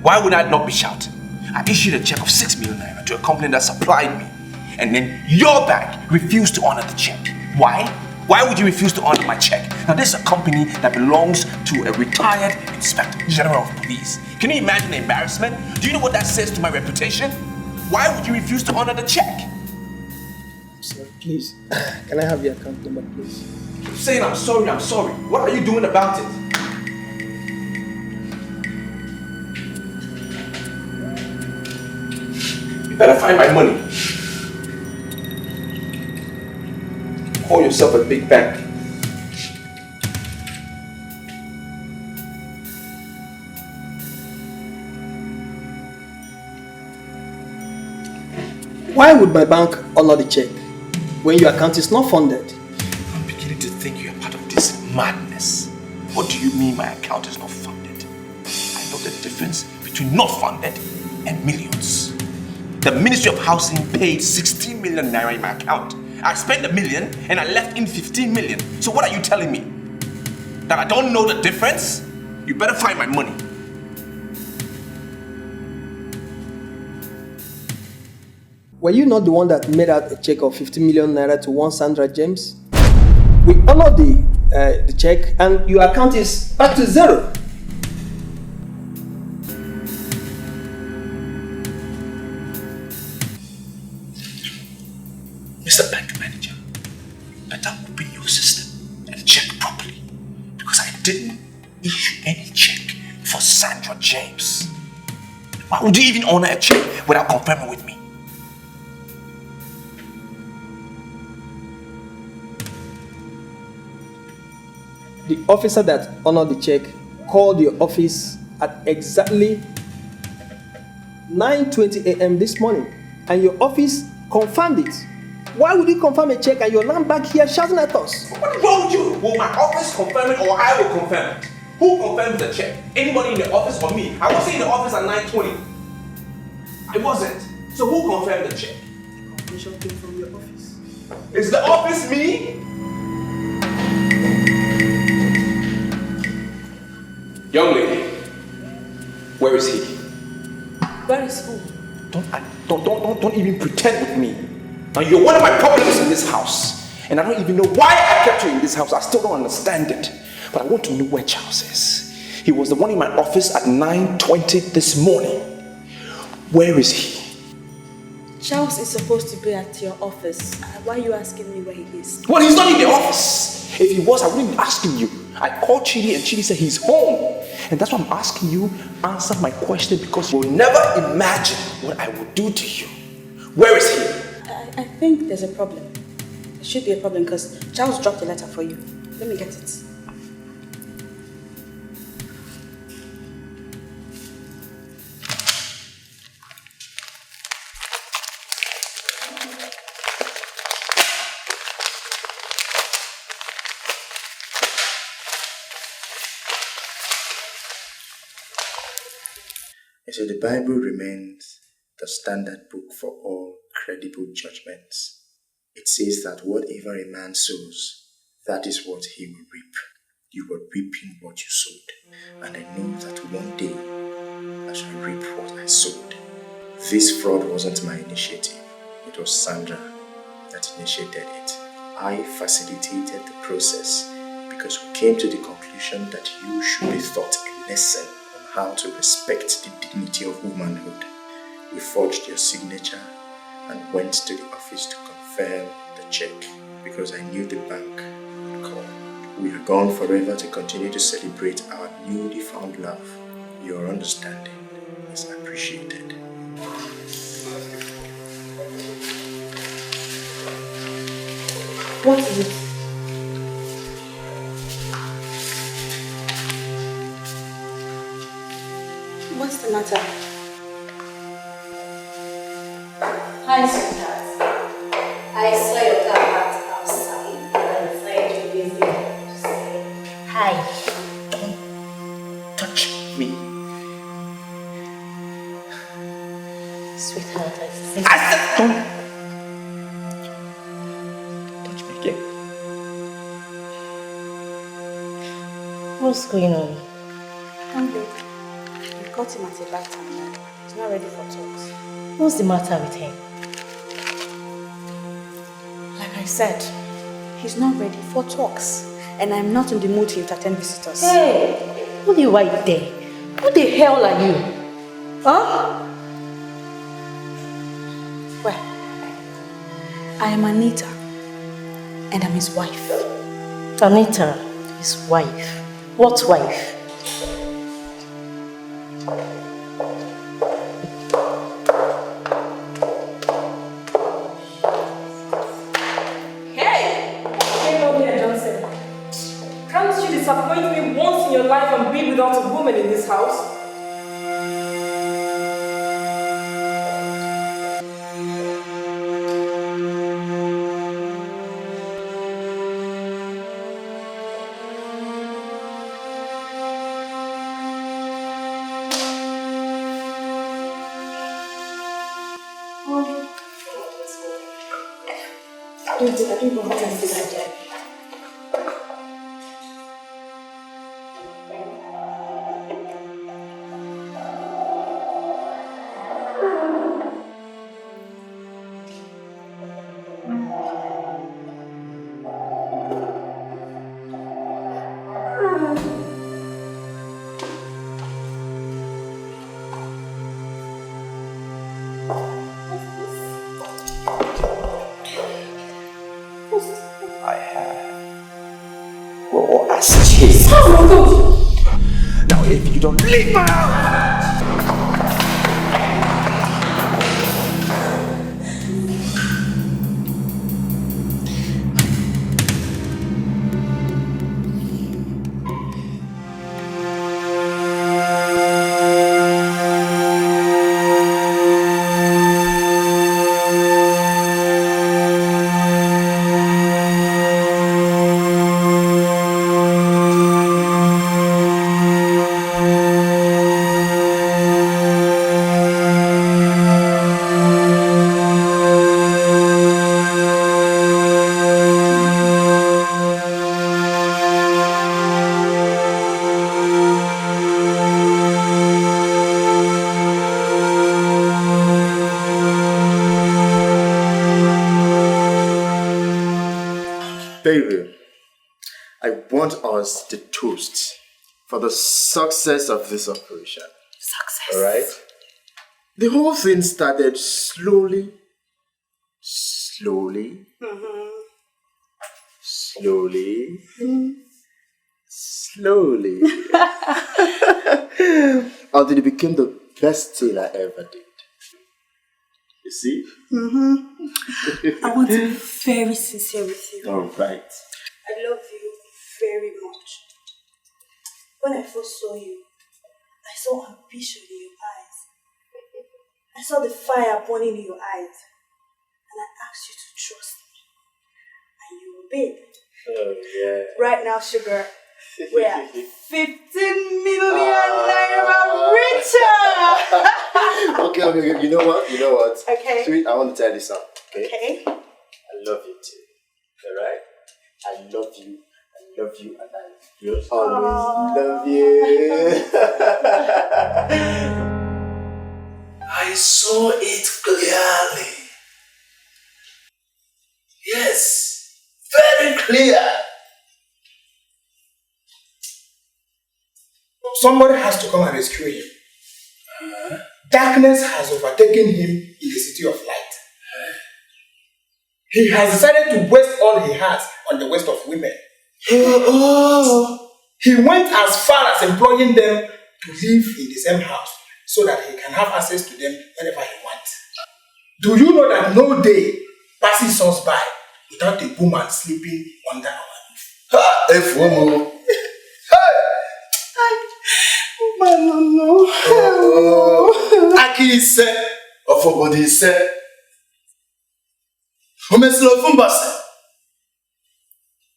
Why would I not be shouting? I issued a check of 6 million naira to a company that supplied me. And then your bank refused to honor the check. Why? Why would you refuse to honor my check? Now this is a company that belongs to a retired Inspector General of Police. Can you imagine the embarrassment? Do you know what that says to my reputation? Why would you refuse to honor the check? Sir, please, can I have your account number, please? I'm saying I'm sorry. What are you doing about it? You better find my money. Call yourself a big bank. Why would my bank honor the check when your account is not funded? I'm beginning to think you're part of this madness. What do you mean my account is not funded? I know the difference between not funded and millions. The Ministry of Housing paid 16 million naira in my account. I spent $1 million and I left in 15 million. So what are you telling me? That I don't know the difference? You better find my money. Were you not the one that made out a check of 50 million naira to one Sandra James? We honored the check and your account is back to zero. Mr. Bank Manager, better open your system and check properly because I didn't issue any check for Sandra James. Why would you even honor a check without confirming with me? The officer that honored the check called your office at exactly 9:20 a.m. this morning and your office confirmed it. Why would you confirm a check and you're now back here shouting at us? What is wrong with you? Will my office confirm it or I will confirm it? Who confirms the check? Anybody in the office or me? I wasn't in the office at 9:20. I wasn't. So who confirmed the check? The confirmation came from your office. Is the office me? Young lady, where is he? Where is who? Don't even pretend with me. Now you're one of my problems in this house. And I don't even know why I kept you in this house. I still don't understand it. But I want to know where Charles is. He was the one in my office at 9:20 this morning. Where is he? Charles is supposed to be at your office. Why are you asking me where he is? Well, he's not in the office. If he was, I wouldn't be asking you. I called Chidi and Chidi said he's home. And that's why I'm asking you, answer my question, because you'll never imagine what I will do to you. Where is he? I think there's a problem. There should be a problem because Charles dropped a letter for you. Let me get it. So the Bible remains the standard book for all credible judgments. It says that whatever a man sows, that is what he will reap. You were reaping what you sowed, and I know that one day I shall reap what I sowed. This fraud wasn't my initiative. It was Sandra that initiated it. I facilitated the process because we came to the conclusion that you should be taught a lesson how to respect the dignity of womanhood. We forged your signature and went to the office to confirm the check because I knew the bank would call. We are gone forever to continue to celebrate our newly found love. Your understanding is appreciated. What is it? What's the matter? Hi, sweetheart. I saw your car parked outside and I decided to visit to say hi. Don't touch me. Sweetheart, I think... I said don't touch me again. What's going on? Hungry. We caught him at a bad time. He's not ready for talks. What's the matter with him? Like I said, he's not ready for talks. And I'm not in the mood to entertain visitors. Hey, what are you right there? Who the hell are you? Huh? Well, I am Anita. And I'm his wife. Anita, his wife. What wife? Disappoint me once in your life and be without a woman in this house? I don't know what I'm doing. Now if you don't leave my house! Baby, I want us to toast for the success of this operation. Success. Alright? The whole thing started slowly Slowly. Mm-hmm. Slowly. Slowly. Until it became the best thing I ever did. You see? Mm-hmm. I want to be very sincere with you. All right. I love you very much. When I first saw you, I saw ambition in your eyes. I saw the fire burning in your eyes. And I asked you to trust me. And you obeyed. Oh, yeah. Right now, sugar, we are 15 million naira richer! Okay. You know what? Okay. Sweet, I want to tell you something. Okay. I love you too. Alright? I love you. I love you and I will always love you. I saw it clearly. Yes, very clear. Somebody has to come and rescue him. Darkness has overtaken him in the city of light. He has decided to waste all he has on the waste of women. He went as far as employing them to live in the same house so that he can have access to them whenever he wants. Do you know that no day passes us by without a woman sleeping under our roof? If woman. Aki ise, ofobodi ise.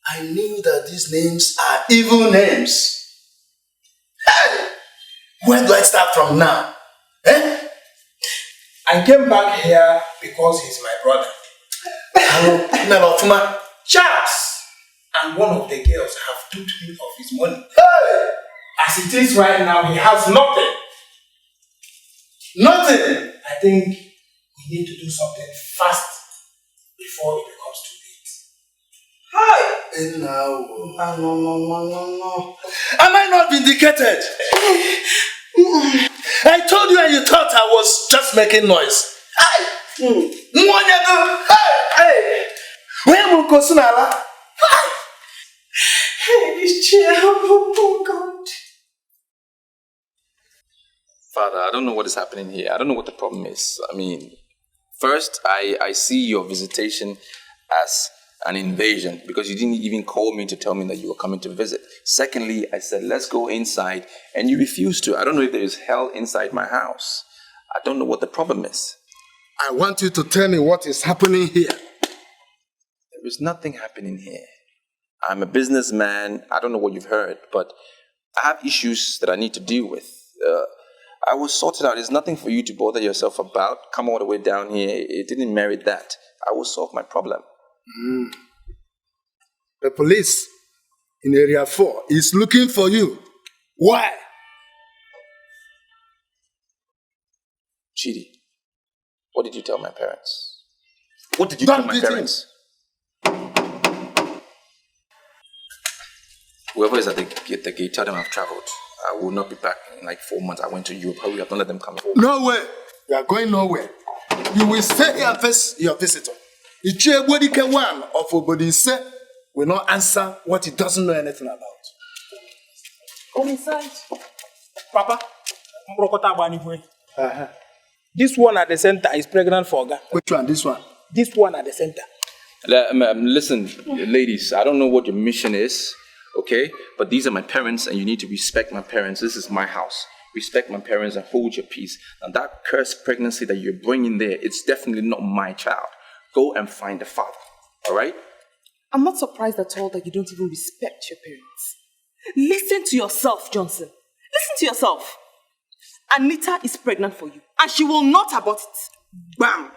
I knew that these names are evil names. Hey! Where do I start from now? Eh? I came back here because he's my brother. Charles and one of the girls have duped him of his money. Hey! As it is right now, he has nothing. Nothing? I think we need to do something fast before it becomes too late. Hi! No. Am I not vindicated? I told you and you thought I was just making noise. Hey! Hey! Where am I? Hey, this chair, oh God. Father, I don't know what is happening here. I don't know what the problem is. I mean, first, I see your visitation as an invasion because you didn't even call me to tell me that you were coming to visit. Secondly, I said, let's go inside, and you refused to. I don't know if there is hell inside my house. I don't know what the problem is. I want you to tell me what is happening here. There is nothing happening here. I'm a businessman. I don't know what you've heard, but I have issues that I need to deal with. I will sort it out. There's nothing for you to bother yourself about. Come all the way down here. It didn't merit that. I will solve my problem. The police in Area 4 is looking for you. Why? Chidi, what did you tell my parents? What did you tell my parents? Whoever is at the gate, tell them I've traveled. I will not be back in like 4 months. I went to Europe. Hurry up, don't let them come. No way. You are going nowhere. You will stay here and face your visitor. The Njubuigbo one of Obodise will not answer what he doesn't know anything about. Come inside. Papa, this one at the center is pregnant for Oga. Which one? This one? This one at the center. Listen, ladies, I don't know what your mission is. Okay, but these are my parents and you need to respect my parents. This is my house. Respect my parents and hold your peace. And that cursed pregnancy that you're bringing there, it's definitely not my child. Go and find the father, all right? I'm not surprised at all that you don't even respect your parents. Listen to yourself, Johnson. Listen to yourself. Anita is pregnant for you and she will not abort it. Bam!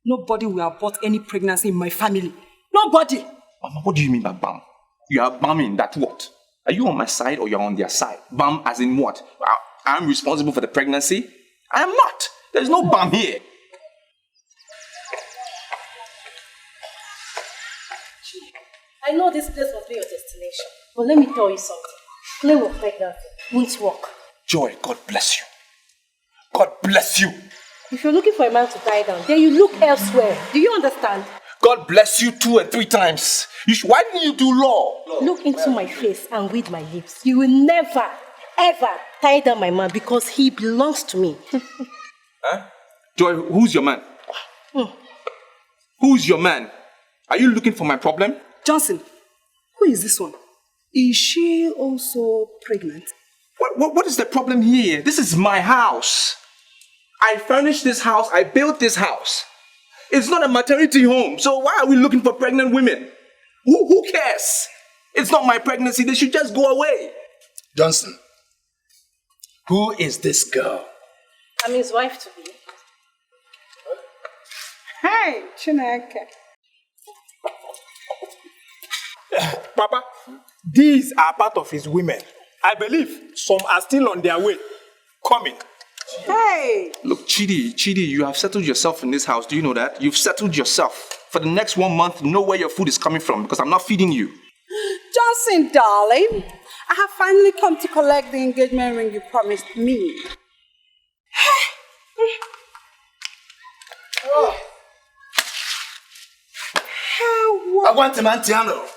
Nobody will abort any pregnancy in my family. Nobody. Mama, what do you mean by bam? You are bumming that what? Are you on my side or you're on their side? Bam as in what? I'm responsible for the pregnancy? I am not. There's no bam here. I know this place must be your destination, but let me tell you something. Play with pregnancy won't work. Joy, God bless you. God bless you. If you're looking for a man to tie down, then you look elsewhere. Do you understand? God bless you 2 and 3 times. Why didn't you do law? Look into my face and read my lips. You will never, ever tie down my man because he belongs to me. Huh? Joy, who's your man? Who's your man? Are you looking for my problem? Johnson, who is this one? Is she also pregnant? What is the problem here? This is my house. I furnished this house. I built this house. It's not a maternity home. So why are we looking for pregnant women? Who cares? It's not my pregnancy. They should just go away. Johnson, who is this girl? I'm his wife to be. Hey, Chineke. Papa, these are part of his women. I believe some are still on their way, coming. Hey! Look, Chidi, you have settled yourself in this house. Do you know that? You've settled yourself. For the next 1 month, know where your food is coming from because I'm not feeding you. Johnson, darling, I have finally come to collect the engagement ring you promised me. I want a man Tiano.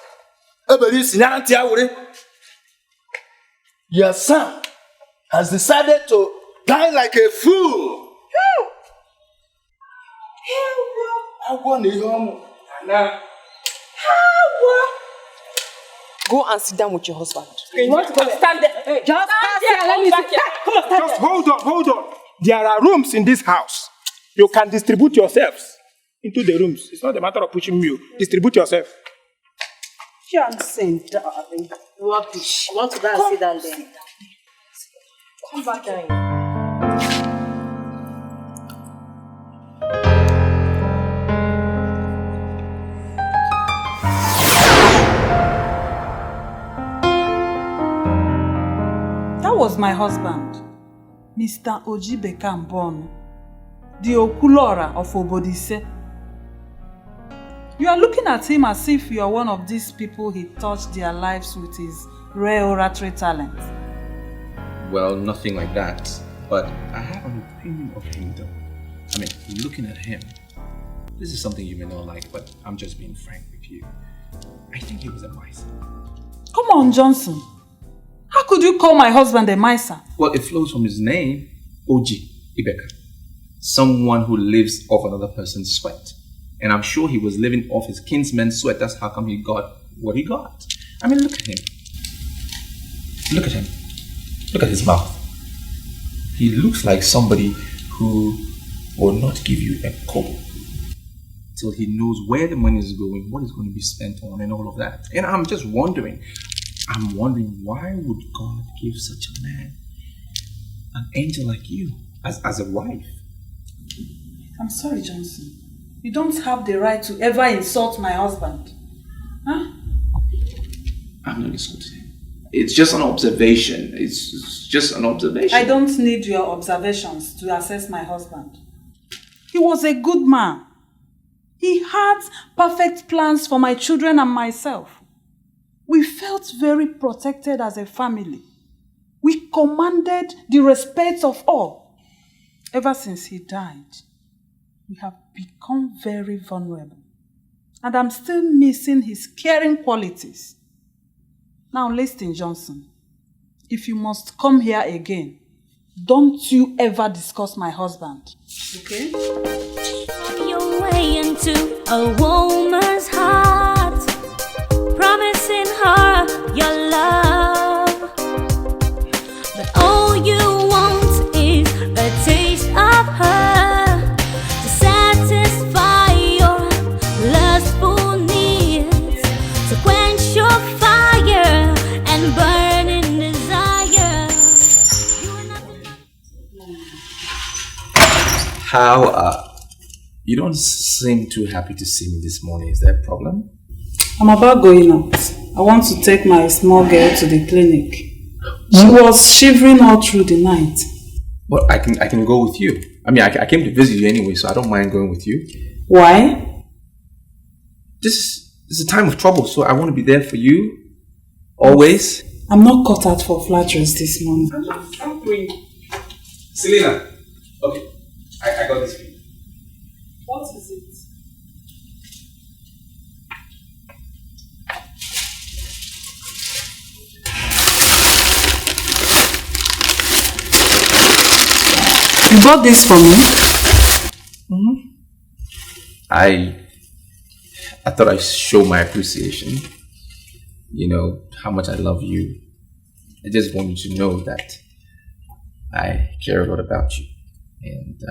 Your son has decided to die like a fool. Go and sit down with your husband. You want to go stand there? Hey, just stand there. Let me see. Come on, stand Just there. hold on. There are rooms in this house. You can distribute yourselves into the rooms. It's not a matter of pushing you. Distribute yourself. Johnson, darling. Rubbish. You want to go and sit down there? Come back here. That was my husband, Mr. Njubuigbo, the Okulora of Obodise. You are looking at him as if you are one of these people he touched their lives with his rare oratory talent. Well, nothing like that. But I have an opinion of him though. I mean, looking at him, this is something you may not like, but I'm just being frank with you. I think he was a miser. Come on, Johnson. How could you call my husband a miser? Well, it flows from his name, Njubuigbo. Someone who lives off another person's sweat. And I'm sure he was living off his kinsman's sweat. That's how come he got what he got. I mean, look at him. Look at him. Look at his mouth. He looks like somebody who will not give you a kobo till he knows where the money is going, what is going to be spent on, and all of that. And I'm just wondering, why would God give such a man, an angel like you, as a wife? I'm sorry, Johnson. You don't have the right to ever insult my husband. Huh? I'm not insulting him. It's just an observation. It's just an observation. I don't need your observations to assess my husband. He was a good man. He had perfect plans for my children and myself. We felt very protected as a family. We commanded the respect of all. Ever since he died, we have become very vulnerable. And I'm still missing his caring qualities. Now listen, Johnson. If you must come here again, don't you ever discuss my husband. Okay? On your way into a woman's heart, promising her your love. But all you want is a taste of her to satisfy your lustful needs, to quench your fire and burning desire. How, you don't seem too happy to see me this morning. Is there a problem? I'm about going out. I want to take my small girl to the clinic. She was shivering all through the night. Well, I can go with you. I mean, I came to visit you anyway, so I don't mind going with you. Why? This is a time of trouble, so I want to be there for you. Always. I'm not cut out for flatteries this morning. I'm going. Selena. Okay. I got this for you. What is it? You bought this for me? Mm-hmm. I thought I'd show my appreciation. You know, how much I love you. I just want you to know that I care a lot about you. And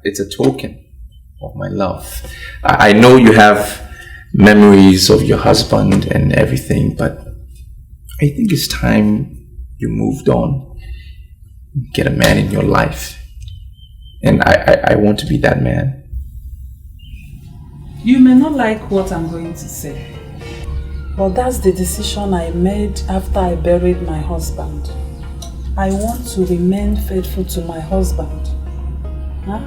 it's a token of my love. I know you have memories of your husband and everything, but I think it's time you moved on. Get a man in your life. And I want to be that man. You may not like what I'm going to say, but that's the decision I made after I buried my husband. I want to remain faithful to my husband. Huh?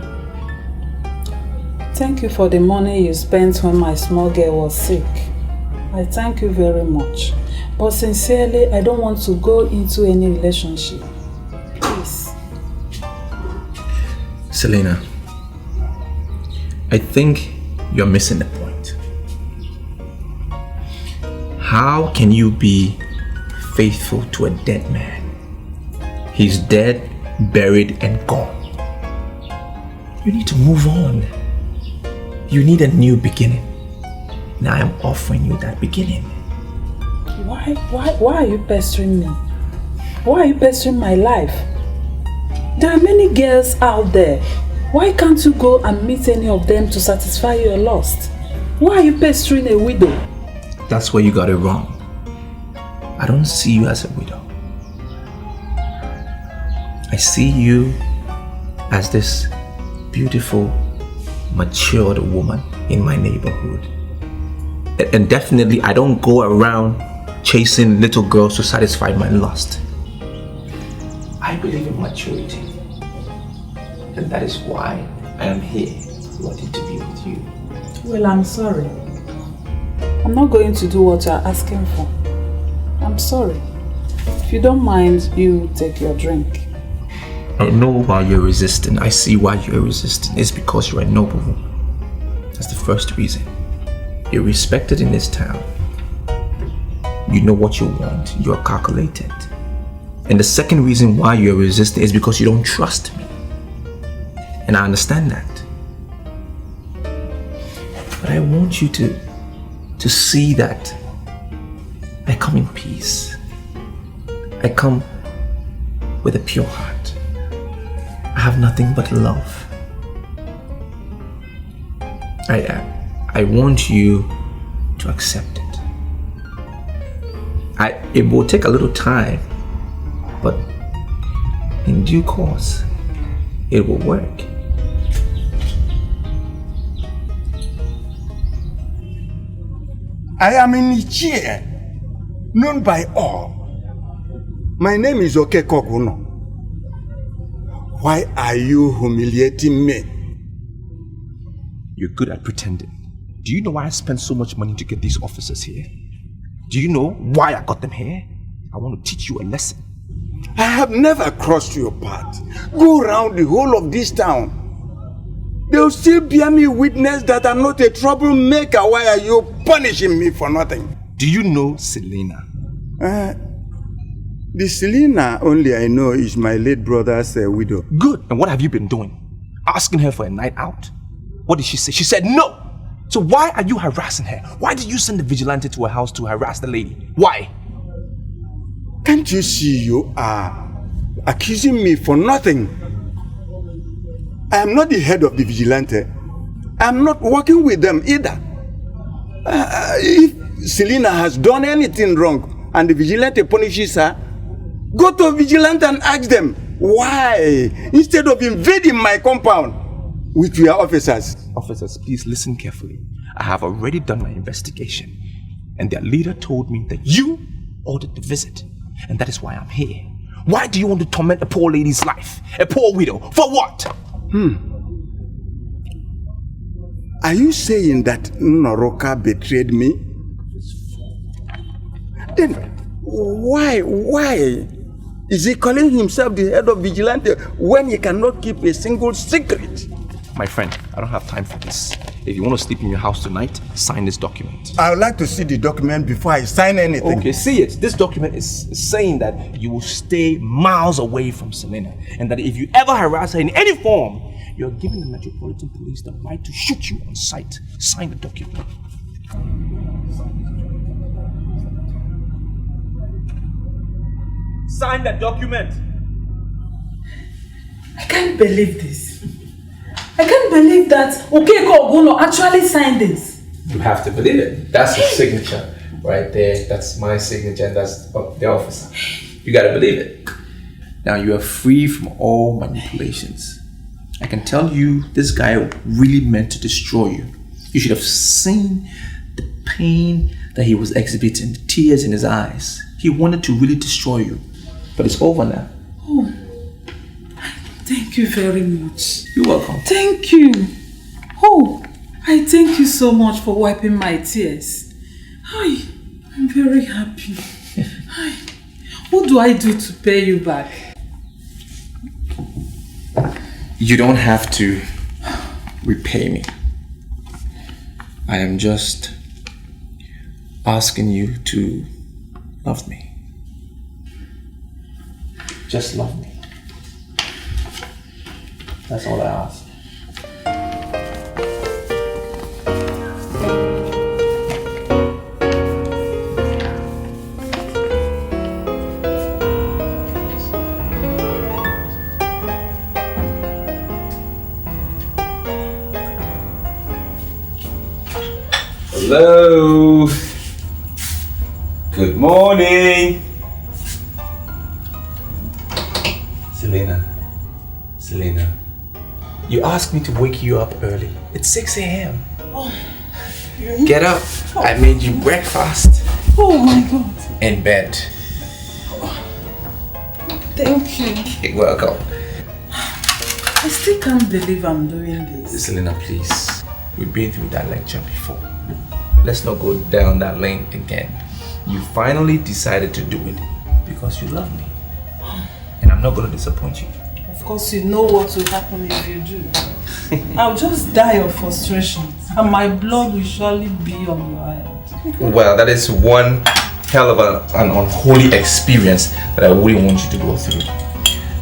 Thank you for the money you spent when my small girl was sick. I thank you very much. But sincerely, I don't want to go into any relationship. Please. Selena, I think you're missing the point. How can you be faithful to a dead man? He's dead, buried, and gone. You need to move on. You need a new beginning. And I am offering you that beginning. Why are you pestering me? Why are you pestering my life? There are many girls out there. Why can't you go and meet any of them to satisfy your lust? Why are you pestering a widow? That's where you got it wrong. I don't see you as a widow. I see you as this beautiful, matured woman in my neighborhood. And definitely I don't go around chasing little girls to satisfy my lust. I believe in maturity. And that is why I am here, wanting to be with you. Well, I'm sorry. I'm not going to do what you're asking for. I'm sorry. If you don't mind, you take your drink. I know why you're resisting. I see why you're resisting. It's because you're a noble woman. That's the first reason. You're respected in this town. You know what you want. You're calculated. And the second reason why you're resisting is because you don't trust me. And I understand that. But I want you to see that I come in peace. I come with a pure heart. I have nothing but love. I want you to accept it. It will take a little time, but in due course, it will work. I am in Nigeria, known by all. My name is Okekoguno. Why are you humiliating me? You're good at pretending. Do you know why I spent so much money to get these officers here? Do you know why I got them here? I want to teach you a lesson. I have never crossed your path. Go around the whole of this town. They'll still bear me witness that I'm not a troublemaker. Why are you punishing me for nothing? Do you know Selena? The Selena only I know is my late brother's widow. Good. And what have you been doing? Asking her for a night out? What did she say? She said no. So why are you harassing her? Why did you send the vigilante to her house to harass the lady? Why? Can't you see you are accusing me for nothing? I am not the head of the vigilante. I am not working with them either. If Selena has done anything wrong and the vigilante punishes her, go to vigilante and ask them why, instead of invading my compound with your officers. Officers, please listen carefully. I have already done my investigation, and their leader told me that you ordered the visit, and that is why I'm here. Why do you want to torment a poor lady's life? A poor widow? For what? Are you saying that Noroka betrayed me? Then why Is he calling himself the head of vigilante when he cannot keep a single secret? My friend, I don't have time for this. If you want to sleep in your house tonight, sign this document. I would like to see the document before I sign anything. Okay, see it. This document is saying that you will stay miles away from Selena, and that if you ever harass her in any form, you're giving the Metropolitan Police the right to shoot you on sight. Sign the document. Sign the document. I can't believe this. I can't believe that Okeko Oguno actually signed this. You have to believe it. That's his signature right there. That's my signature, and that's the officer. You gotta believe it. Now you are free from all manipulations. I can tell you, this guy really meant to destroy you. You should have seen the pain that he was exhibiting, the tears in his eyes. He wanted to really destroy you, but it's over now. Oh, thank you very much. You're welcome. Thank you. Oh, I thank you so much for wiping my tears. I'm very happy. What do I do to pay you back? You don't have to repay me. I am just asking you to love me. Just love me. That's all I ask. Hello. Good morning. Selena. You asked me to wake you up early. It's 6 a.m. Oh, Get up. I made you breakfast. Oh my God. In bed. Thank you. You're welcome. I still can't believe I'm doing this. Selena, please. We've been through that lecture before. Let's not go down that lane again. You finally decided to do it because you love me. And I'm not going to disappoint you. Of course, you know what will happen if you do. I'll just die of frustration, and my blood will surely be on your head. Well, that is one hell of an unholy experience that I wouldn't want you to go through.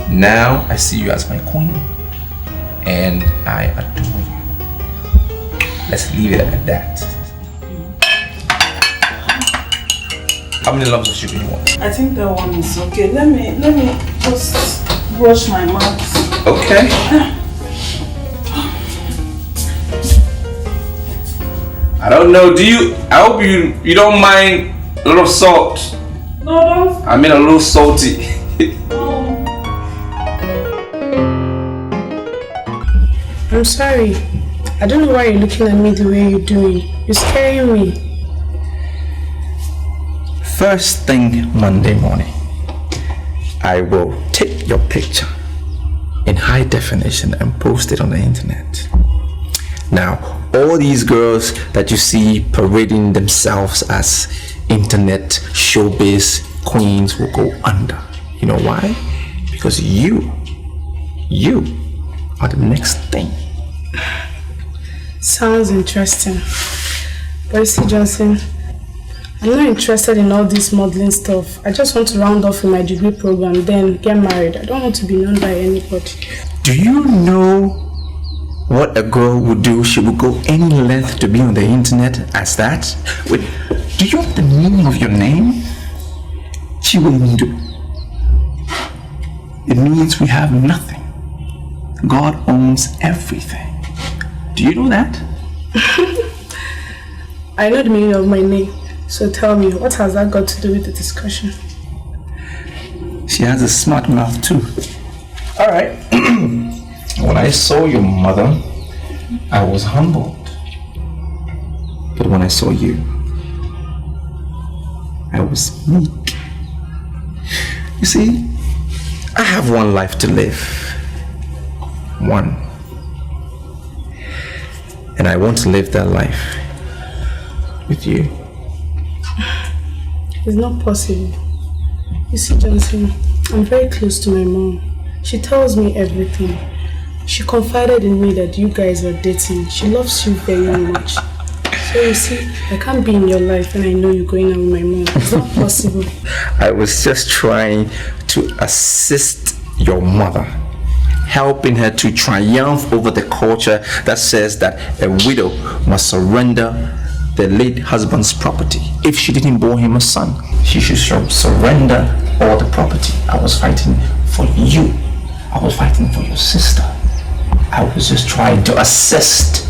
Now I see you as my queen, and I adore you. Let's leave it at that. How many lumps of sugar do you want? I think that one is okay. Let me just brush my mouth. Okay. I don't know, I hope you don't mind a little salt. No, don't. I mean a little salty. I'm sorry. I don't know why you're looking at me the way you're doing. You're scaring me. First thing Monday morning, I will take your picture in high definition and post it on the internet. Now, all these girls that you see parading themselves as internet showbiz queens will go under. You know why? Because you are the next thing. Sounds interesting. But you see, Johnson, I'm not interested in all this modeling stuff. I just want to round off with my degree program, then get married. I don't want to be known by anybody. Do you know what a girl would do? She would go any length to be on the internet as that? Wait, do you know the meaning of your name? Chiwendu. It means we have nothing. God owns everything. Do you know that? I know the meaning of my name. So tell me, what has that got to do with the discussion? She has a smart mouth too. Alright. When I saw your mother, I was humbled. But when I saw you, I was meek. You see, I have one life to live. One. And I want to live that life with you. It's not possible. You see, Johnson, I'm very close to my mom. She tells me everything. She confided in me that you guys are dating. She loves you very much. So you see, I can't be in your life and I know you're going out with my mom. It's not possible. I was just trying to assist your mother, helping her to triumph over the culture that says that a widow must surrender the late husband's property. If she didn't bear him a son, she should surrender all the property. I was fighting for you. I was fighting for your sister. I was just trying to assist.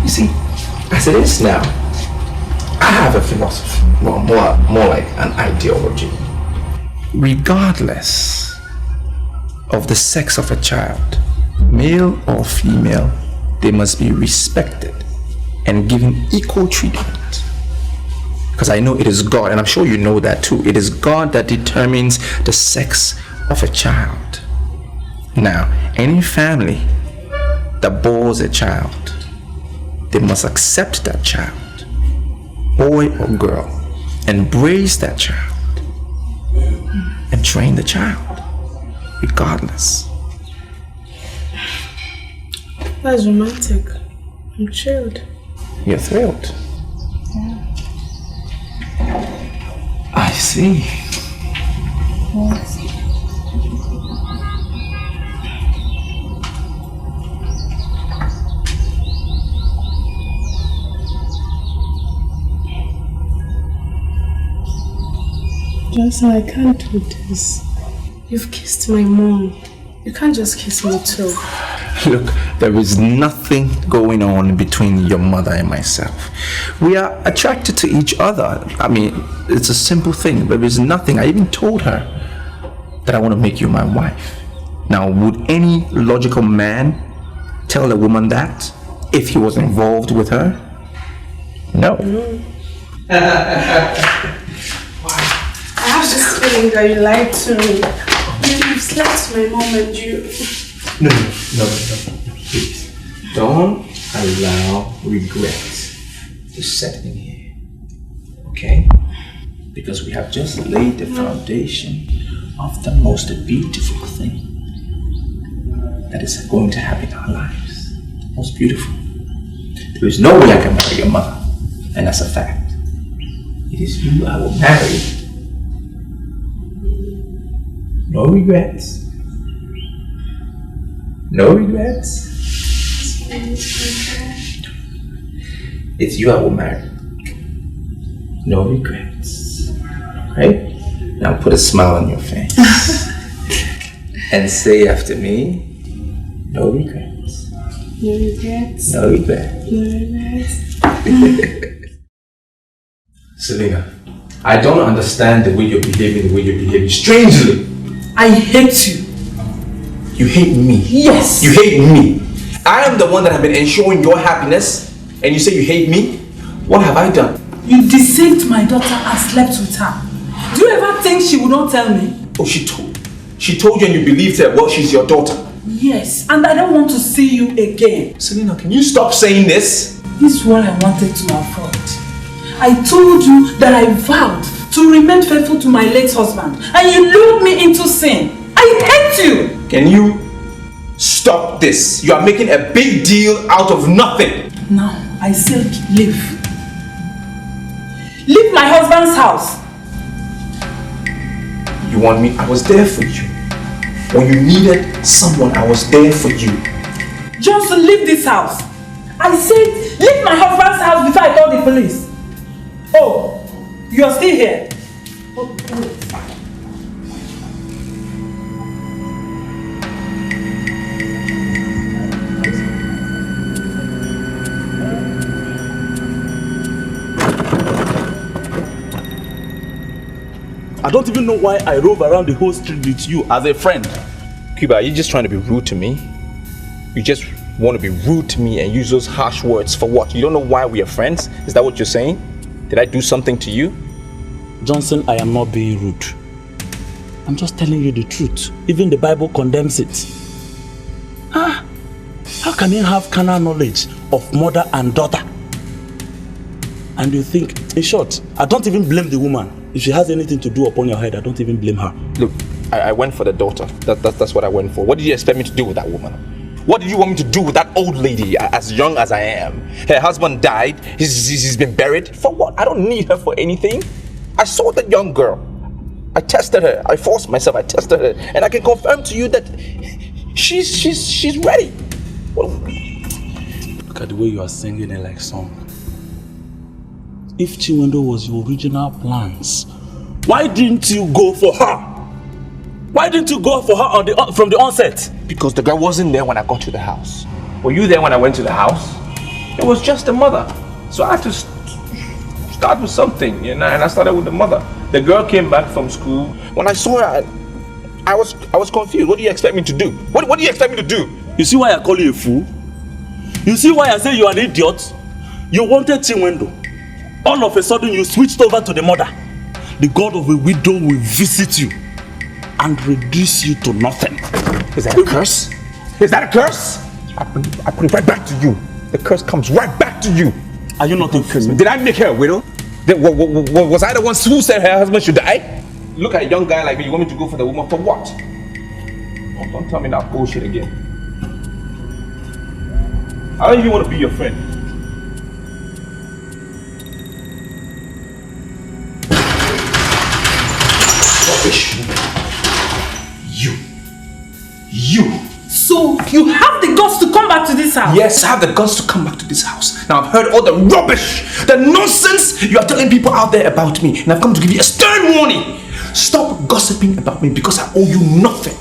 You see, as it is now, I have a philosophy, well, more like an ideology. Regardless of the sex of a child, male or female, they must be respected and given equal treatment. Because I know it is God, and I'm sure you know that too. It is God that determines the sex of a child. Now, any family that bores a child, they must accept that child, boy or girl, embrace that child, and train the child, regardless. That's romantic. I'm chilled. You're thrilled. I see. Johnson, I can't do this. You've kissed my mom. You can't just kiss me too. Look, there is nothing going on between your mother and myself. We are attracted to each other. I mean, it's a simple thing. There is nothing. I even told her that I want to make you my wife. Now, would any logical man tell a woman that if he was involved with her? No. I have this feeling that you lied to me. You've slept with my mom and you. No, please. Don't allow regret to set in here, okay? Because we have just laid the foundation of the most beautiful thing that is going to happen in our lives. Most beautiful. There is no way I can marry your mother, and that's a fact. It is you I will marry. No regrets. No regrets. It's you I will marry. No regrets. Right? Now put a smile on your face. And say after me, no regrets. No regrets. No regrets. No regrets. Selena, I don't understand the way you're behaving, strangely. I hate you. You hate me? Yes. You hate me. I am the one that have been ensuring your happiness, and you say you hate me? What have I done? You deceived my daughter and slept with her. Do you ever think she would not tell me? Oh, she told you and you believed her. Well, she's your daughter. Yes, and I don't want to see you again. Selena, can you stop saying this? This is what I wanted to avoid. I told you that I vowed to remain faithful to my late husband, and you lured me into sin. I hate you! Can you stop this? You are making a big deal out of nothing. Now, I said leave. Leave my husband's house. You want me? I was there for you. When you needed someone, I was there for you. Johnson, leave this house. I said leave my husband's house before I call the police. Oh, you are still here. I don't even know why I rove around the whole street with you as a friend. Cuba, are you just trying to be rude to me? You just want to be rude to me and use those harsh words for what? You don't know why we are friends? Is that what you're saying? Did I do something to you? Johnson, I am not being rude. I'm just telling you the truth. Even the Bible condemns it. How can you have carnal knowledge of mother and daughter? And you think, in short, I don't even blame the woman. If she has anything to do upon your head, I don't even blame her. Look, I went for the daughter. That's what I went for. What did you expect me to do with that woman? What did you want me to do with that old lady, as young as I am? Her husband died, he's been buried. For what? I don't need her for anything. I saw that young girl. I tested her. I forced myself. I tested her. And I can confirm to you that she's ready. Look at the way you are singing it like song. If Chinwendu was your original plans, why didn't you go for her? Why didn't you go for her from the onset? Because the girl wasn't there when I got to the house. Were you there when I went to the house? It was just the mother. So I had to start with something, and I started with the mother. The girl came back from school. When I saw her, I was confused. What do you expect me to do? What do you expect me to do? You see why I call you a fool? You see why I say you are an idiot? You wanted Chinwendu. All of a sudden you switched over to the mother. The God of a widow will visit you and reduce you to nothing. Is that a curse? Is that a curse? I put it right back to you. The curse comes right back to you. Are you not a curse? Did I make her a widow? Was I the one who said her husband should die? Look at a young guy like me. You want me to go for the woman for what? Oh, don't tell me that bullshit again. I don't even want to be your friend. Rubbish. You. So you have the guts to come back to this house? Yes, I have the guts to come back to this house. Now I've heard all the rubbish, the nonsense you are telling people out there about me, and I've come to give you a stern warning. Stop gossiping about me because I owe you nothing.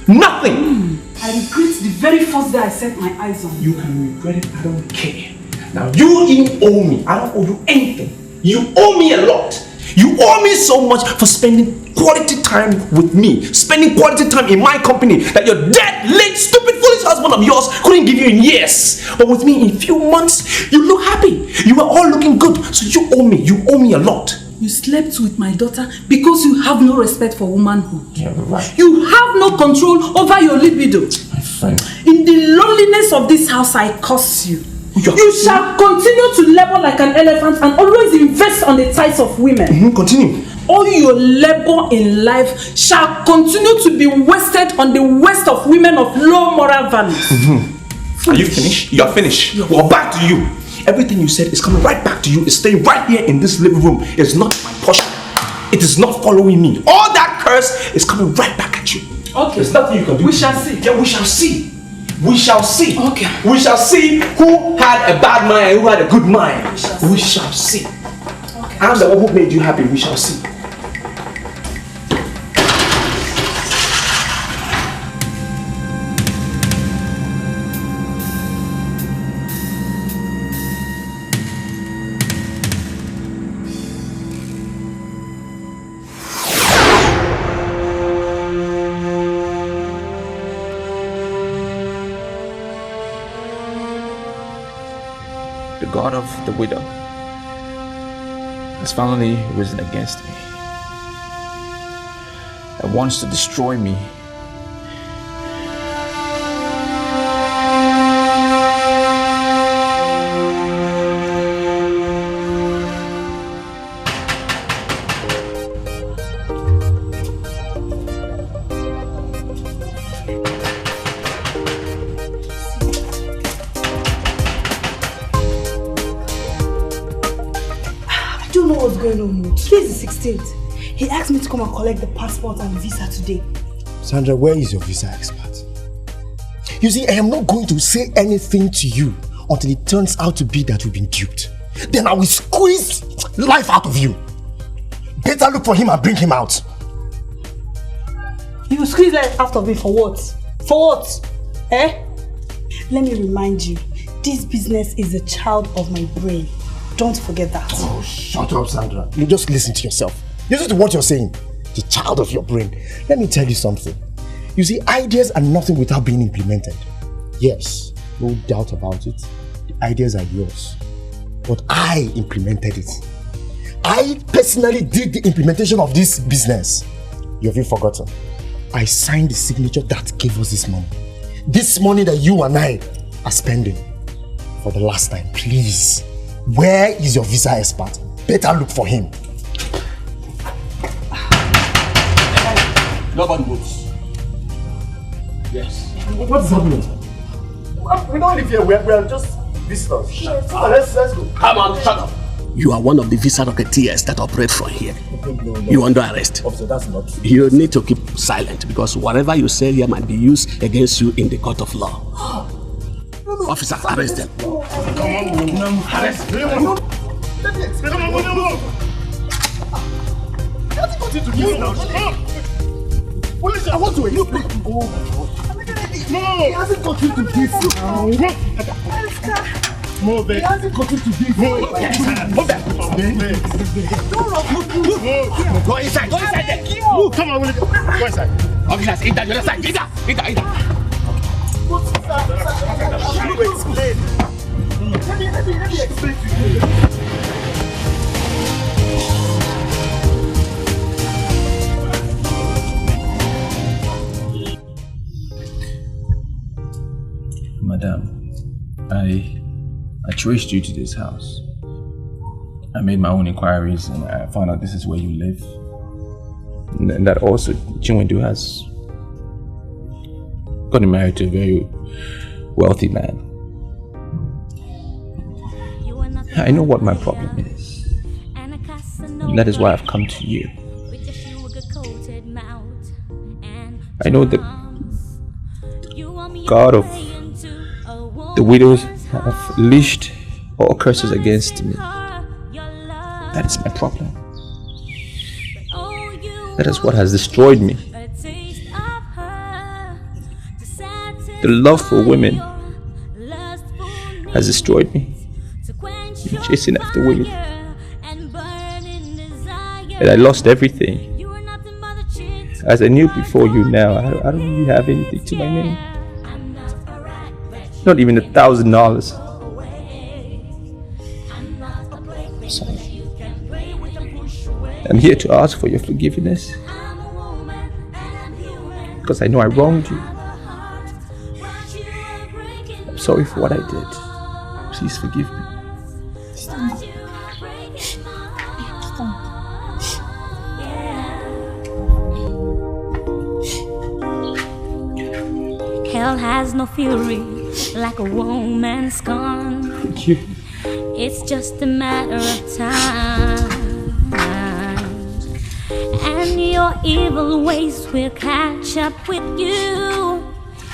Nothing! I regret the very first day I set my eyes on you. You can regret it, I don't care. Now you even owe me. I don't owe you anything. You owe me a lot. You owe me so much for spending quality time with me, spending quality time in my company that your dead, late, stupid, foolish husband of yours couldn't give you in years. But with me in a few months, you look happy. You are all looking good. So you owe me a lot. You slept with my daughter because you have no respect for womanhood. Yeah, right. You have no control over your libido. My friend. In the loneliness of this house, I curse you. You shall continue to labor like an elephant and always invest on the thighs of women. Continue. All your labor in life shall continue to be wasted on the waste of women of low moral values. Are you finished? You're finished. Well, back to you. Everything you said is coming right back to you. It's staying right here in this living room. It's not my portion. It is not following me. All that curse is coming right back at you. Okay. There's nothing you can do. We shall see. Yeah, we shall see. We shall see. Okay. We shall see who had a bad mind and who had a good mind. We shall see. Okay. I'm the one who made you happy. We shall see. The God of the widow has finally risen against me and wants to destroy me. Today's the 16th. He asked me to come and collect the passport and visa today. Sandra, where is your visa expert? You see, I am not going to say anything to you until it turns out to be that we've been duped. Then I will squeeze life out of you. Better look for him and bring him out. You will squeeze life out of me for what? For what? Eh? Let me remind you, this business is a child of my brain. Don't forget that. Oh, shut up, Sandra. You just listen to yourself. Listen to what you're saying. The child of your brain. Let me tell you something. You see, ideas are nothing without being implemented. Yes, no doubt about it. The ideas are yours. But I implemented it. I personally did the implementation of this business. You have forgotten. I signed the signature that gave us this money. This money that you and I are spending. For the last time, please. Where is your visa expert? Better look for him. Nobody moves. Yes. What is happening? We don't live here. We are just visitors. Yes. Let's go. Come on, shut up. You are one of the visa rocketeers that operate from here. No. You are under arrest. Officer, that's not true. You need to keep silent because whatever you say here might be used against you in the court of law. Officer, arrest them. Come on, arrest them. Let me explain. Come on. He hasn't got into this now. Police, I want to look. Oh my God. No, he hasn't got into this now. Move it. He hasn't got into this. Move it. Go inside. Go inside there. Move. Come on, go inside. Officers, in that, side. In that. Let me explain to you. Madam, I traced you to this house. I made my own inquiries and I found out this is where you live. And that also Njubuigbo has gotten married to a very wealthy man. I know what my problem is. And that is why I've come to you. I know that God of the widows have leashed all curses against me. That is my problem. That is what has destroyed me. The love for women has destroyed me. I'm chasing after women. And I lost everything. As I knew before you now, I don't really have anything to my name. Not even $1,000. Sorry. I'm here to ask for your forgiveness. Because I know I wronged you. I'm sorry for what I did. Please forgive me. Hell has no fury like a woman's scorn. Thank you. It's just a matter of time, and your evil ways will catch up with you.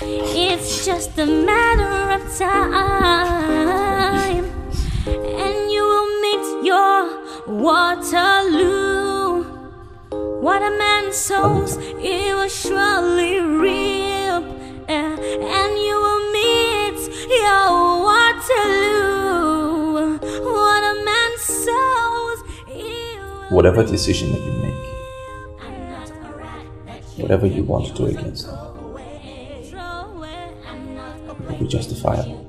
It's just a matter of time, and you will meet your Waterloo. What a man sows, he will surely reap, and you will meet your Waterloo. What a man sows, Whatever decision that you make, whatever you want to do against them, it will be justifiable.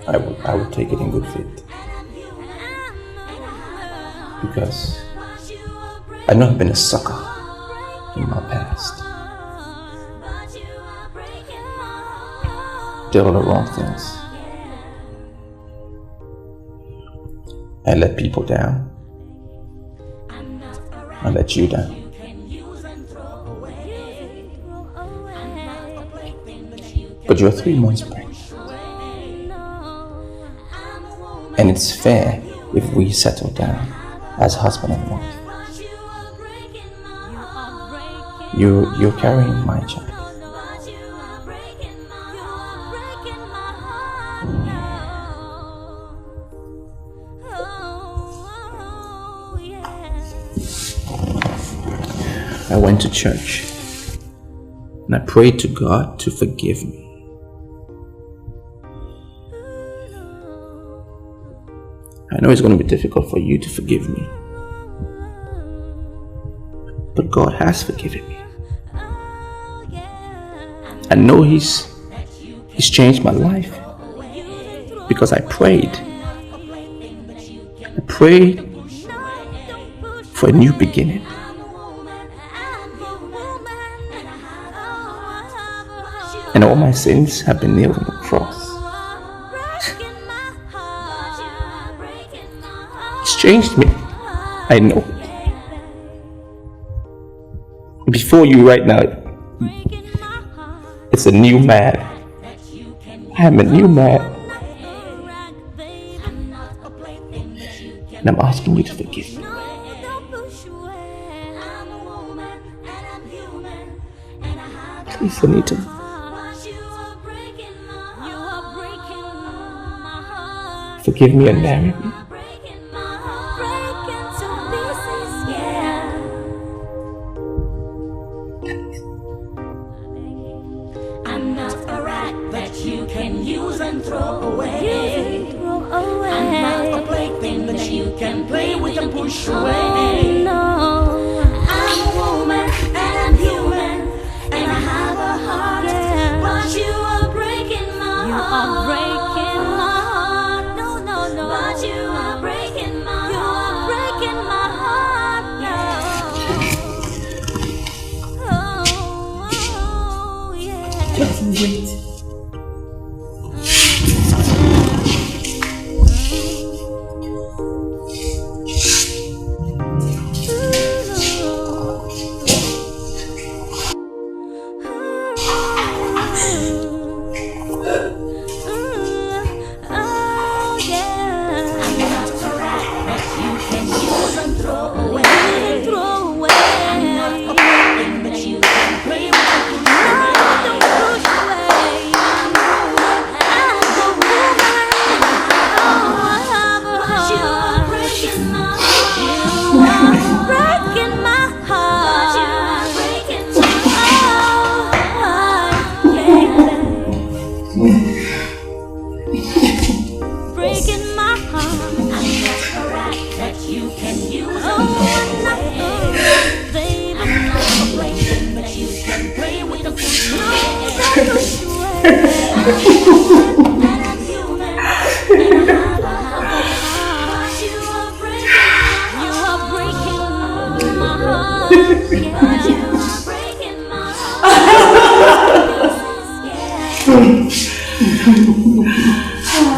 I will take it in good faith. Because I know I've been a sucker in my past. Did all the wrong things. I let people down. I let you down. But you're 3 months pregnant. And it's fair if we settle down as husband and wife. You're carrying my child. I went to church and I prayed to God to forgive me. I know it's going to be difficult for you to forgive me, but God has forgiven me. I know He's changed my life because I prayed. I prayed for a new beginning. And all my sins have been nailed on the cross. It's changed me. I know it. before you right now, it's a new man. I am a new man. And I'm asking you to forgive me. Please, Anita. Forgive me and marry me. I'm not a rat that you can use and throw away. I'm not a plaything that you can play with and push away. No, I'm a woman and I'm human and I have a heart, but you are breaking my heart. You are breaking my heart. No, no, no. But you are breaking my heart. You are breaking my heart. No. Oh, yeah. Just wait.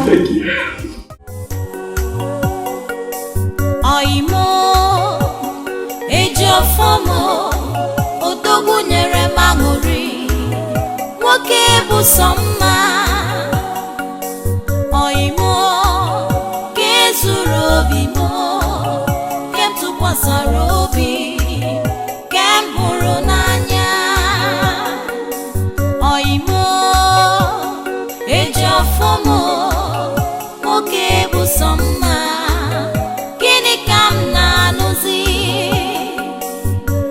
Thank you. Oimo, ejofomo, odogu nyere mangori, woke busoma. Oimo, kezuro bimo, kem tupasaro bi, kem buronanya. Oimo, ejofomo, woke busoma.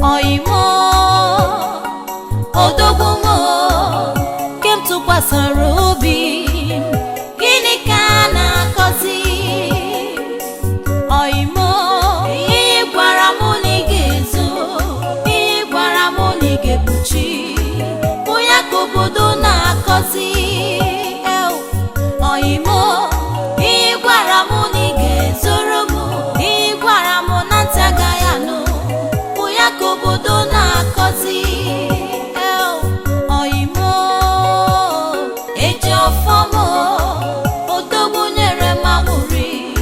Oimo, odogumo, kem tukwasarobi, gini kana kozi. Oimo, igwaramuni gezo, igwaramuni gebuchi, uya kobodo na kozi. Oimo, igwaramuni gezoromo, igwaramuna tagayano. Kobodo na kozi oimo ejofomo odogu nyere mamuri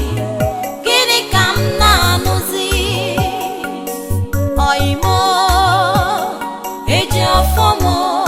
gini kam na nuzi oimo ejofomo